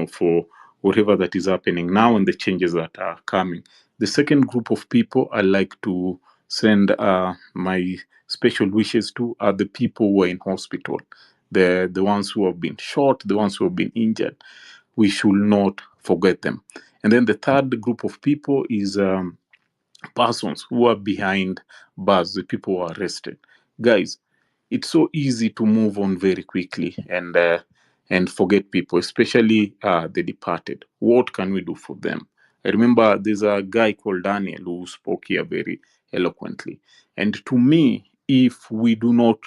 for whatever that is happening now and the changes that are coming. The second group of people I like to send my special wishes to are the people who are in hospital, the ones who have been shot, the ones who have been injured. We should not forget them. And then the third group of people is persons who are behind bars, the people who are arrested. Guys, it's so easy to move on very quickly and forget people, especially the departed. What can we do for them? I remember there's a guy called Daniel who spoke here very eloquently. And to me, if we do not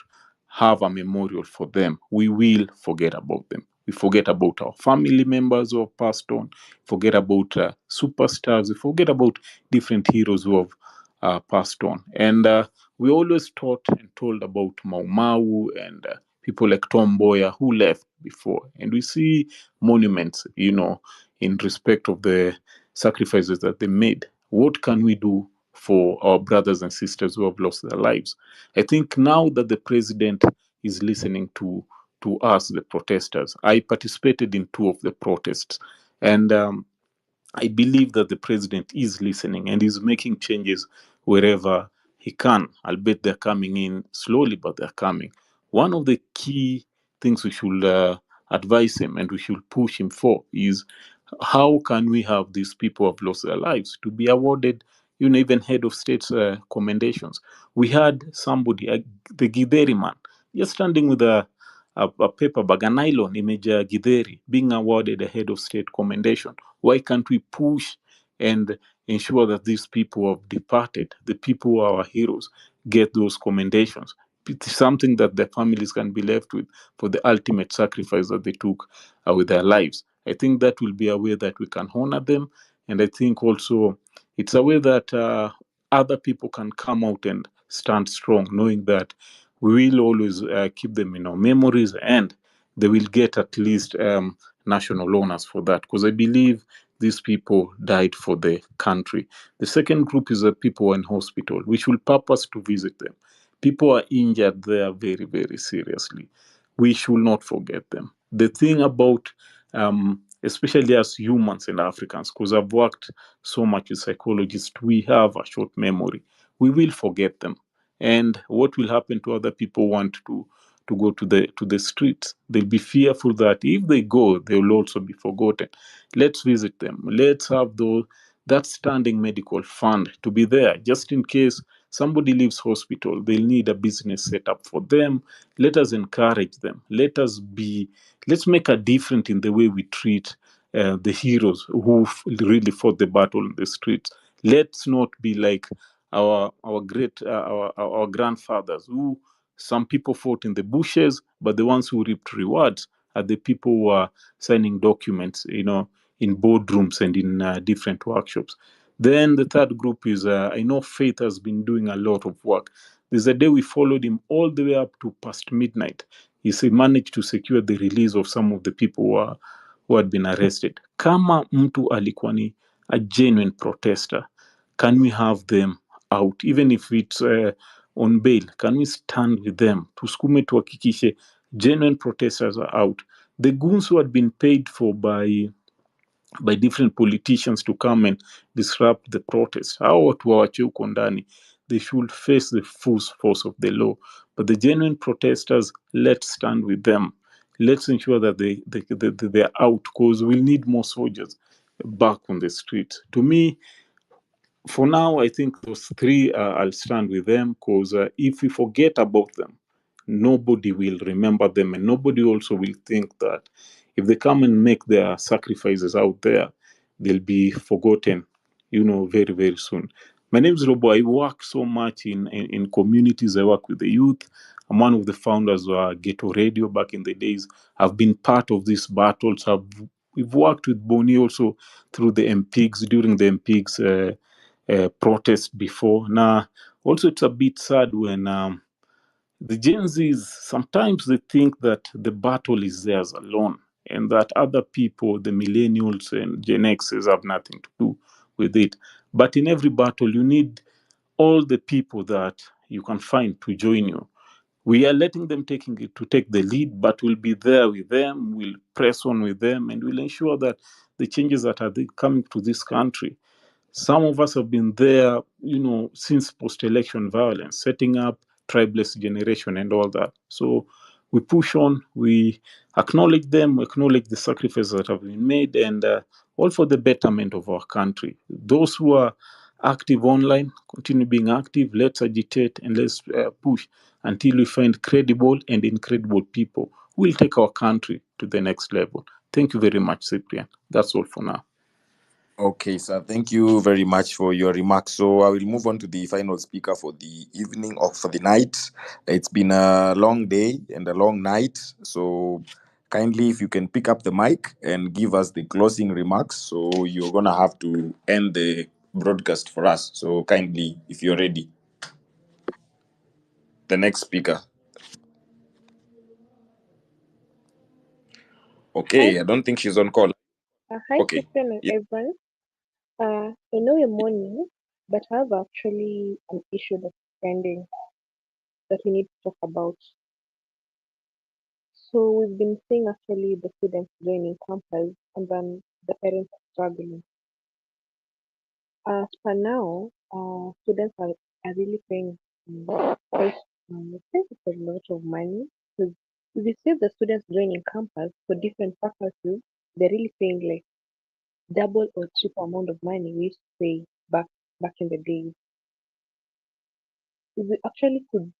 have a memorial for them, we will forget about them. We forget about our family members who have passed on, forget about superstars, we forget about different heroes who have passed on. And we always taught and told about Mau Mau and people like Tom Mboya who left before. And we see monuments, in respect of the sacrifices that they made. What can we do for our brothers and sisters who have lost their lives? I think now that the president is listening to us, the protesters, I participated in 2 of the protests. And I believe that the president is listening and is making changes wherever he can. I'll bet they're coming in slowly, but they're coming. One of the key things we should advise him and we should push him for is how can we have these people who have lost their lives to be awarded, even head of state's commendations. We had somebody, the Githeri man, just standing with a a paper bag, a nylon image githeri being awarded a head of state commendation. Why can't we push and ensure that these people who have departed, the people who are our heroes, get those commendations? It's something that their families can be left with for the ultimate sacrifice that they took with their lives. I think that will be a way that we can honor them. And I think also it's a way that other people can come out and stand strong, knowing that we will always keep them in our memories, and they will get at least national honors for that, because I believe these people died for the country. The second group is the people in hospital. We should purpose to visit them. People are injured there very, very seriously. We should not forget them. The thing about, especially as humans and Africans, because I've worked so much with psychologists, we have a short memory. We will forget them. And what will happen to other people who want to go to the streets? They'll be fearful that if they go, they will also be forgotten. Let's visit them. Let's have that standing medical fund to be there, just in case somebody leaves hospital, they'll need a business set up for them. Let us encourage them. Let's make a difference in the way we treat the heroes who really fought the battle in the streets. Let's not be like our grandfathers, who some people fought in the bushes, but the ones who reaped rewards are the people who are signing documents, in boardrooms and in different workshops. Then the third group is, I know Faith has been doing a lot of work. There's a day we followed him all the way up to past midnight. He managed to secure the release of some of the people who had been arrested. Kama mtu alikuwa ni a genuine protester, can we have them out, even if it's on bail? Can we stand with them? Tusukume tuhakikishe genuine protesters are out. The goons who had been paid for by different politicians to come and disrupt the protest, hao watu wawache huko ndani. They should face the full force of the law. But the genuine protesters, let's stand with them. Let's ensure that they're out, because we'll need more soldiers back on the streets. To me, for now, I think those three, I'll stand with them, because if we forget about them, nobody will remember them, and nobody also will think that if they come and make their sacrifices out there, they'll be forgotten, very, very soon. My name is Robo. I work so much in communities. I work with the youth. I'm one of the founders of Ghetto Radio back in the days. I've been part of these battles. We've worked with Boni also through the MPs, during the MPs protest before. Now, also it's a bit sad when the Gen Zs, sometimes they think that the battle is theirs alone, and that other people, the millennials and Gen Xs, have nothing to do with it. But in every battle, you need all the people that you can find to join you. We are letting them take the lead, but we'll be there with them, we'll press on with them, and we'll ensure that the changes that are coming to this country. Some of us have been there, since post-election violence, setting up tribeless generation and all that. So we push on, we acknowledge them, we acknowledge the sacrifices that have been made, and all for the betterment of our country. Those who are active online, continue being active. Let's agitate and let's push until we find credible and incredible people who will take our country to the next level. Thank you very much, Cyprian. That's all for now. Okay, sir. Thank you very much for your remarks. So I will move on to the final speaker for the evening or for the night. It's been a long day and a long night. So kindly, if you can pick up the mic and give us the closing remarks. So you're going to have to end the broadcast for us. So kindly, if you're ready. The next speaker. Okay, Hi, I don't think she's on call. hi, Okay. Cyprian and Yeah. everyone. I know you're morning, but I have actually an issue that's pending that we need to talk about. So we've been seeing actually the students joining campus, and then the parents are struggling. As per now, students are really paying quite, I think it's a lot of money, because if you see the students joining campus for different faculties, they're really paying like double or triple amount of money we used to pay back in the days. If we actually could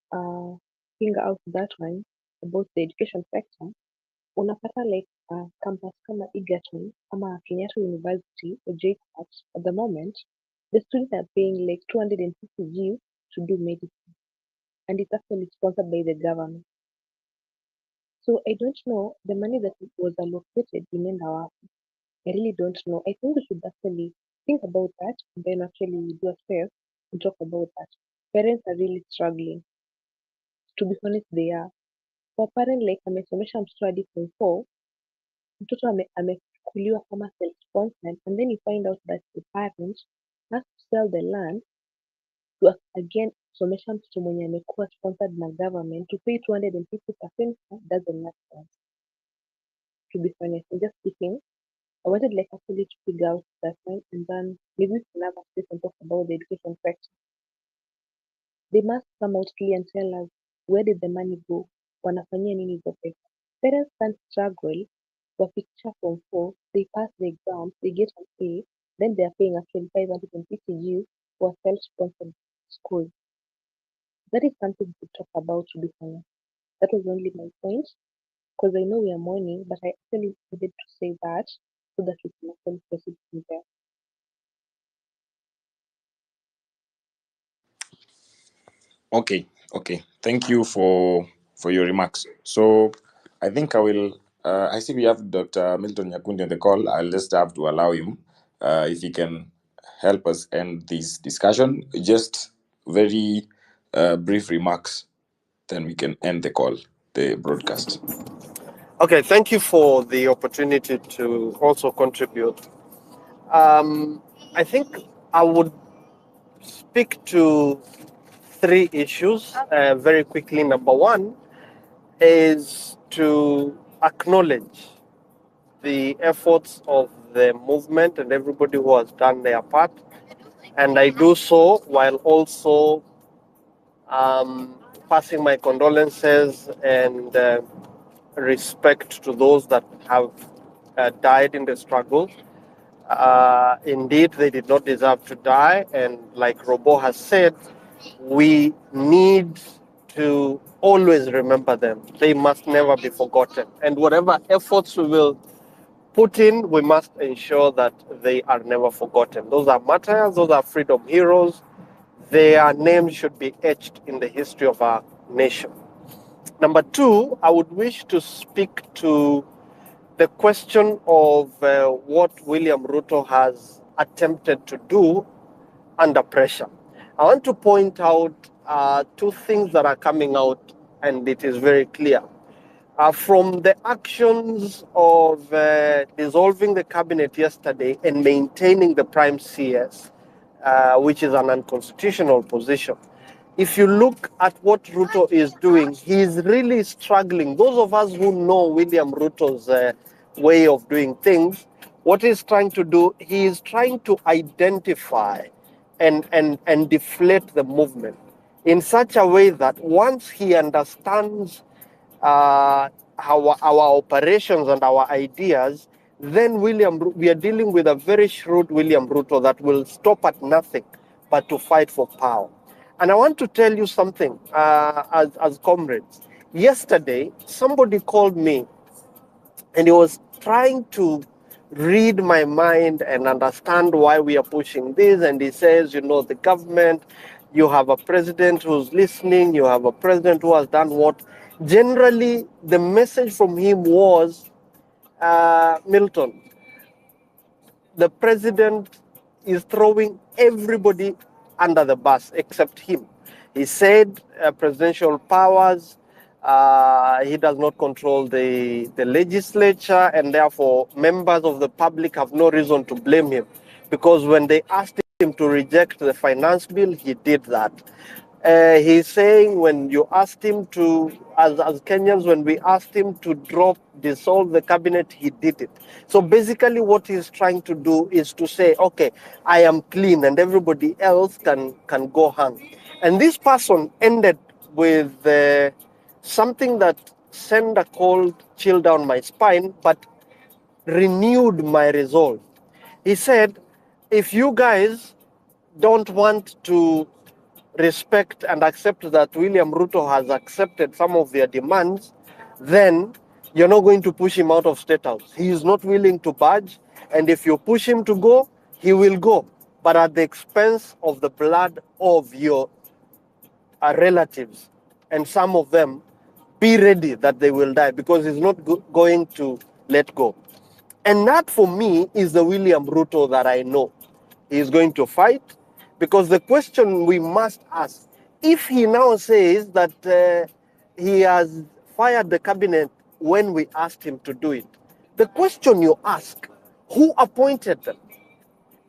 figure out that one, about the education sector, unapata like campus kama Egerton ama Kenyatta University or JKUAT at the moment, the students are paying like 250 G to do medicine, and it's actually sponsored by the government. So I don't know the money that was allocated in Endawa. I really don't know. I think we should actually think about that and then actually do a space and talk about that. Parents are really struggling. To be honest, they are. For parent like amesomesha mtoto hadi form 4, mtoto amechukuliwa kama self-sponsored, and then you find out that the parent has to sell the land to again kusomesha mtoto mwenye amekuwa sponsored na government to pay 250% doesn't make sense. To be honest, I'm just speaking. I wanted like actually to figure out that one, and then maybe we can have a space and talk about the education sector. They must come out clear and tell us where did the money go? Wanafanyia nini hizo pesa? Parents can't struggle wafikisha form 4, they pass the exams, they get an A, then they are paying actually 550 G for a self-sponsored school. That is something to talk about, to be honest. That was only my point, because I know we are mourning, but I actually needed to say that so that we can actually proceed from there. Okay, okay. Thank you for your remarks. So I think I will. I see we have Dr. Milton Nyakundi on the call. I'll just have to allow him if he can help us end this discussion. Just very brief remarks, then we can end the call, the broadcast. Okay, thank you for the opportunity to also contribute. I think I would speak to three issues very quickly. Number one is to acknowledge the efforts of the movement and everybody who has done their part. And I do so while also passing my condolences and respect to those that have died in the struggle. Indeed, they did not deserve to die. And like Robo has said, we need to always remember them. They must never be forgotten. And whatever efforts we will put in, we must ensure that they are never forgotten. Those are martyrs, those are freedom heroes. Their names should be etched in the history of our nation. Number two, I would wish to speak to the question of what William Ruto has attempted to do under pressure. I want to point out two things that are coming out, and it is very clear. From the actions of dissolving the cabinet yesterday and maintaining the prime CS, which is an unconstitutional position, if you look at what Ruto is doing, he's really struggling. Those of us who know William Ruto's way of doing things, what he's trying to do, he is trying to identify and deflate the movement in such a way that once he understands our operations and our ideas, then we are dealing with a very shrewd William Ruto that will stop at nothing but to fight for power. And I want to tell you something, as comrades. Yesterday, somebody called me and he was trying to read my mind and understand why we are pushing this. And he says, you know, the government, you have a president who's listening, you have a president who has done what. Generally, the message from him was, Milton, the president is throwing everybody under the bus except him. He said presidential powers, he does not control the legislature, and therefore members of the public have no reason to blame him, because when they asked him to reject the finance bill, he did that. He's saying when you asked him to, as Kenyans, when we asked him to dissolve the cabinet, he did it. So basically what he's trying to do is to say, okay, I am clean and everybody else can go hang. And this person ended with something that sent a cold chill down my spine, but renewed my resolve. He said, if you guys don't want to respect and accept that William Ruto has accepted some of their demands, then you're not going to push him out of State House. He is not willing to budge, and if you push him to go, he will go, but at the expense of the blood of your relatives, and some of them, be ready that they will die, because he's not going to let go. And that, for me, is the William Ruto that I know. He's going to fight, because the question we must ask, if he now says that he has fired the cabinet when we asked him to do it, the question you ask, who appointed them?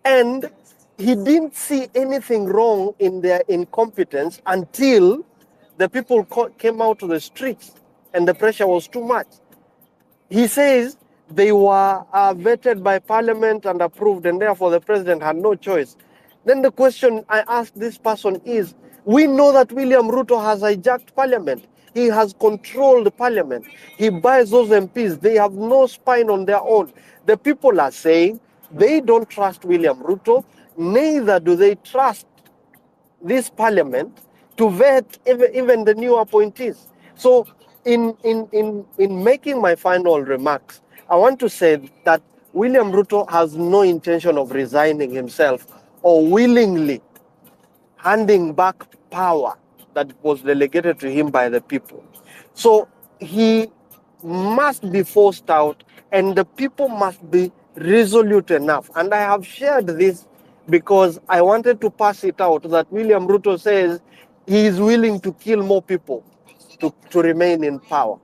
And he didn't see anything wrong in their incompetence until the people came out to the streets and the pressure was too much. He says they were vetted by parliament and approved, and therefore the president had no choice. Then the question I ask this person is, we know that William Ruto has hijacked parliament. He has controlled parliament. He buys those MPs. They have no spine on their own. The people are saying they don't trust William Ruto, neither do they trust this parliament to vet even the new appointees. So in making my final remarks, I want to say that William Ruto has no intention of resigning himself or willingly handing back power that was delegated to him by the people. So he must be forced out, and the people must be resolute enough. And I have shared this because I wanted to pass it out that William Ruto says he is willing to kill more people to remain in power.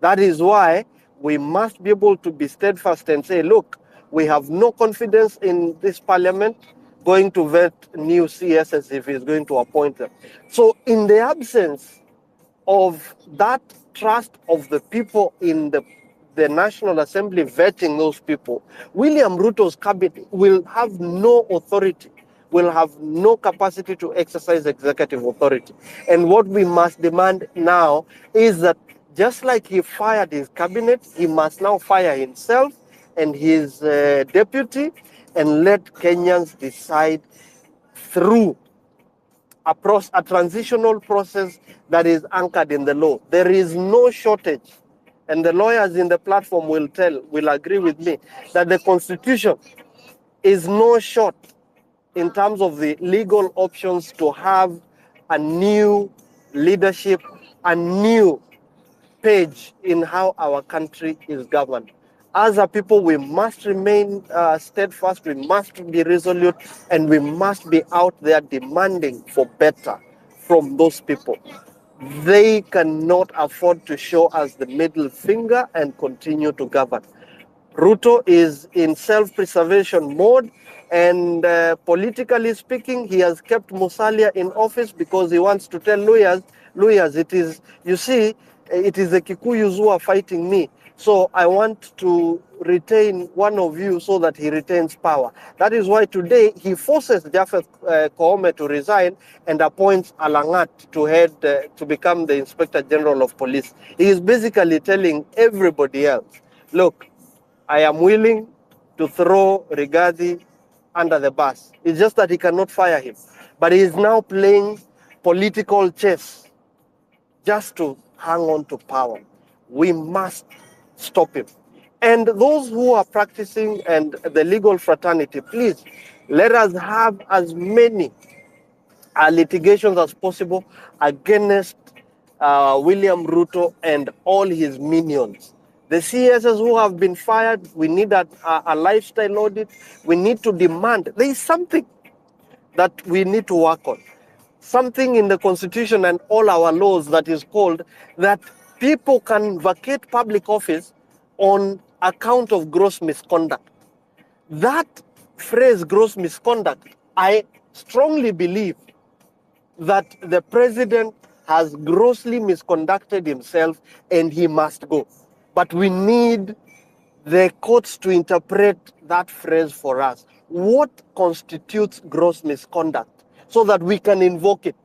That is why we must be able to be steadfast and say, look, we have no confidence in this parliament going to vet new CSs if he's going to appoint them. So in the absence of that trust of the people in the National Assembly vetting those people, William Ruto's cabinet will have no authority, will have no capacity to exercise executive authority. And what we must demand now is that just like he fired his cabinet, he must now fire himself and his deputy, and let Kenyans decide through a transitional process that is anchored in the law. There is no shortage, and the lawyers in the platform will agree with me, that the Constitution is no short in terms of the legal options to have a new leadership, a new page in how our country is governed. As a people, we must remain steadfast, we must be resolute, and we must be out there demanding for better from those people. They cannot afford to show us the middle finger and continue to govern. Ruto is in self-preservation mode, and politically speaking, he has kept Musalia in office because he wants to tell lawyers, it is, you see, it is the Kikuyus who are fighting me. So I want to retain one of you so that he retains power. That is why today he forces Japhet Koome to resign and appoints Alangat to become the Inspector General of Police. He is basically telling everybody else, look, I am willing to throw Rigathi under the bus. It's just that he cannot fire him. But he is now playing political chess just to hang on to power. We must stop him. And those who are practicing and the legal fraternity, please, let us have as many litigations as possible against William Ruto and all his minions. The CSs who have been fired, we need a lifestyle audit. We need to demand. There is something that we need to work on. Something in the Constitution and all our laws that is called that people can vacate public office on account of gross misconduct. That phrase, gross misconduct, I strongly believe that the president has grossly misconducted himself and he must go. But we need the courts to interpret that phrase for us. What constitutes gross misconduct so that we can invoke it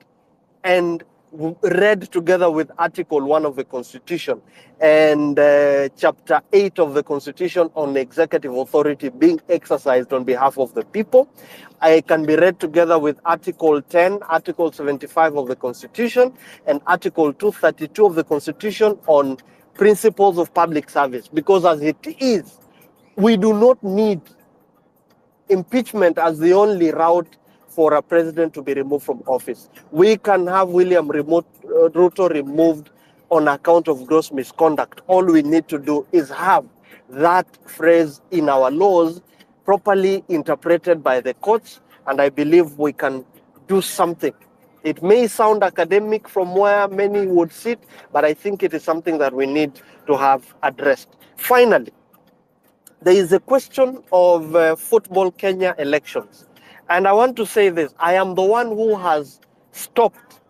and read together with Article 1 of the Constitution and Chapter 8 of the Constitution on executive authority being exercised on behalf of the people. I can be read together with Article 10, Article 75 of the Constitution, and Article 232 of the Constitution on principles of public service, because as it is, we do not need impeachment as the only route for a president to be removed from office. We can have Ruto removed on account of gross misconduct. All we need to do is have that phrase in our laws properly interpreted by the courts, and I believe we can do something. It may sound academic from where many would sit, but I think it is something that we need to have addressed. Finally, there is a question of football Kenya elections. And I want to say this, I am the one who has stopped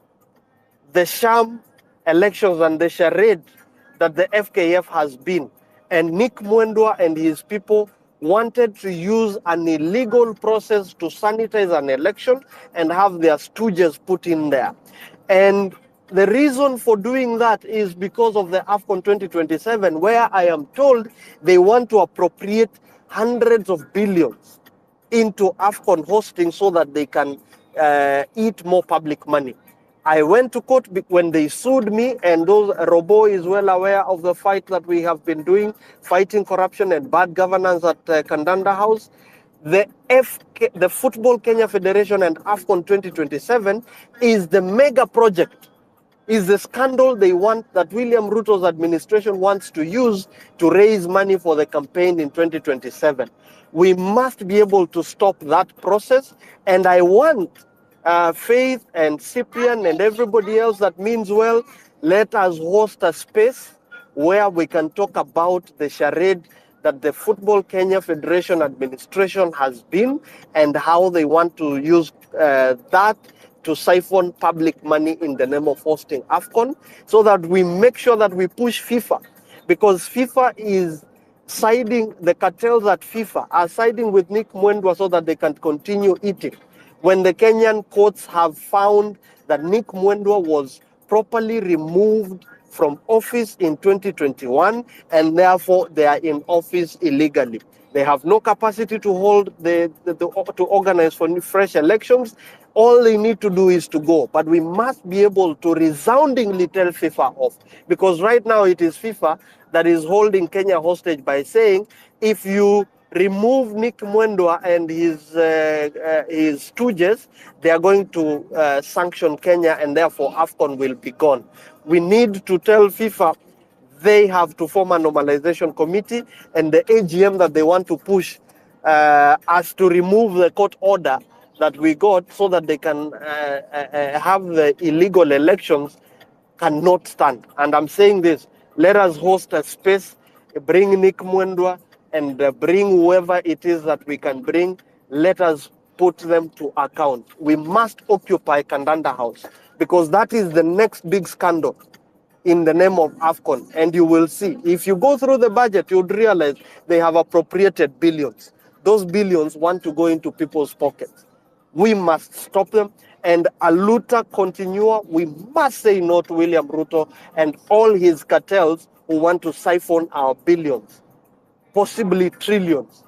the sham elections and the charade that the FKF has been. And Nick Mwendwa and his people wanted to use an illegal process to sanitize an election and have their stooges put in there. And the reason for doing that is because of the AFCON 2027, where I am told they want to appropriate hundreds of billions into AFCON hosting so that they can eat more public money. I went to court when they sued me, and Robo is well aware of the fight that we have been doing, fighting corruption and bad governance at Kandanda House. The Football Kenya Federation and AFCON 2027 is the mega project, is the scandal they want, that William Ruto's administration wants to use to raise money for the campaign in 2027. We must be able to stop that process, and I want Faith and Cyprian and everybody else that means well, let us host a space where we can talk about the charade that the Football Kenya Federation administration has been, and how they want to use that to siphon public money in the name of hosting AFCON, so that we make sure that we push FIFA, because FIFA is siding, the cartels at FIFA are siding with Nick Mwendwa so that they can continue eating. When the Kenyan courts have found that Nick Mwendwa was properly removed from office in 2021, and therefore they are in office illegally. They have no capacity to hold to organize for fresh elections. All they need to do is to go. But we must be able to resoundingly tell FIFA off, because right now it is FIFA that is holding Kenya hostage by saying, if you remove Nick Mwendwa and his stooges, they are going to sanction Kenya, and therefore AFCON will be gone. We need to tell FIFA they have to form a normalization committee, and the AGM that they want to push us to remove the court order that we got so that they can have the illegal elections cannot stand. And I'm saying this, let us host a space, bring Nick Mwendwa, and bring whoever it is that we can bring. Let us put them to account. We must occupy Kandanda House, because that is the next big scandal in the name of AFCON. And you will see, if you go through the budget, you'd realize they have appropriated billions. Those billions want to go into people's pockets. We must stop them. And a luta continua, we must say no to William Ruto and all his cartels who want to siphon our billions, possibly trillions,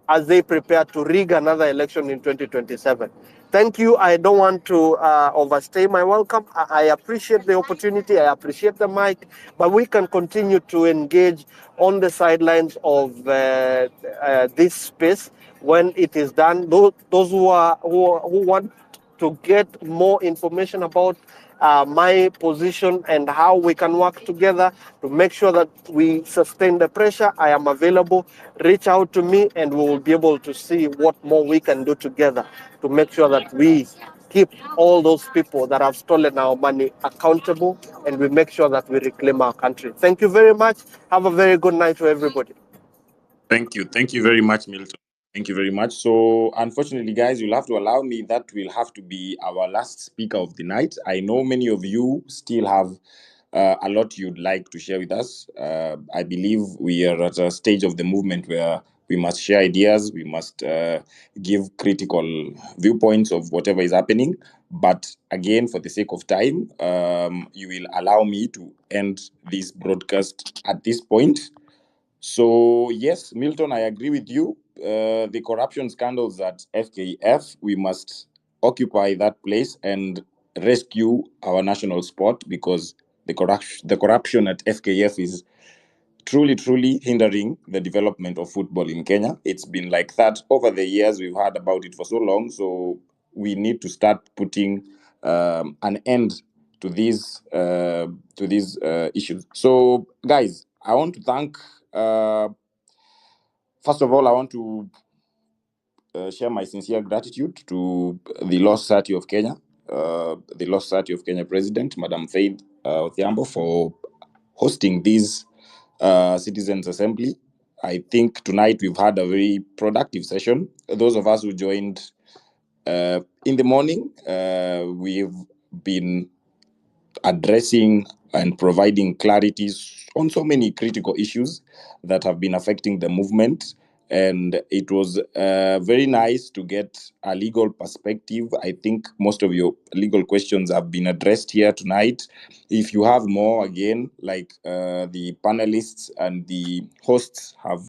as they prepare to rig another election in 2027. Thank you. I don't want to overstay my welcome. I appreciate the opportunity. I appreciate the mic, but we can continue to engage on the sidelines of this space when it is done. Those who want to get more information about my position and how we can work together to make sure that we sustain the pressure, I am available. Reach out to me and we will be able to see what more we can do together to make sure that we keep all those people that have stolen our money accountable, and we make sure that we reclaim our country. Thank you very much. Have a very good night to everybody. Thank you. Thank you very much, Milton. Thank you very much. So, unfortunately, guys, you'll have to allow me, that will have to be our last speaker of the night. I know many of you still have a lot you'd like to share with us. I believe we are at a stage of the movement where we must share ideas, we must give critical viewpoints of whatever is happening. But again, for the sake of time, you will allow me to end this broadcast at this point. So yes, Milton, I agree with you. The corruption scandals at FKF, we must occupy that place and rescue our national sport, because the corruption at FKF is truly hindering the development of football in Kenya. It's been like that over the years. We've heard about it for so long. So we need to start putting an end to these issues. So, guys, I want to thank. First of all, I want to share my sincere gratitude to the Law Society of Kenya, the Law Society of Kenya President, Madam Faith Odhiambo, for hosting this Citizens Assembly. I think tonight we've had a very productive session. Those of us who joined in the morning, we've been addressing and providing clarities on so many critical issues that have been affecting the movement. And it was very nice to get a legal perspective. I think most of your legal questions have been addressed here tonight. If you have more, again, like the panelists and the hosts have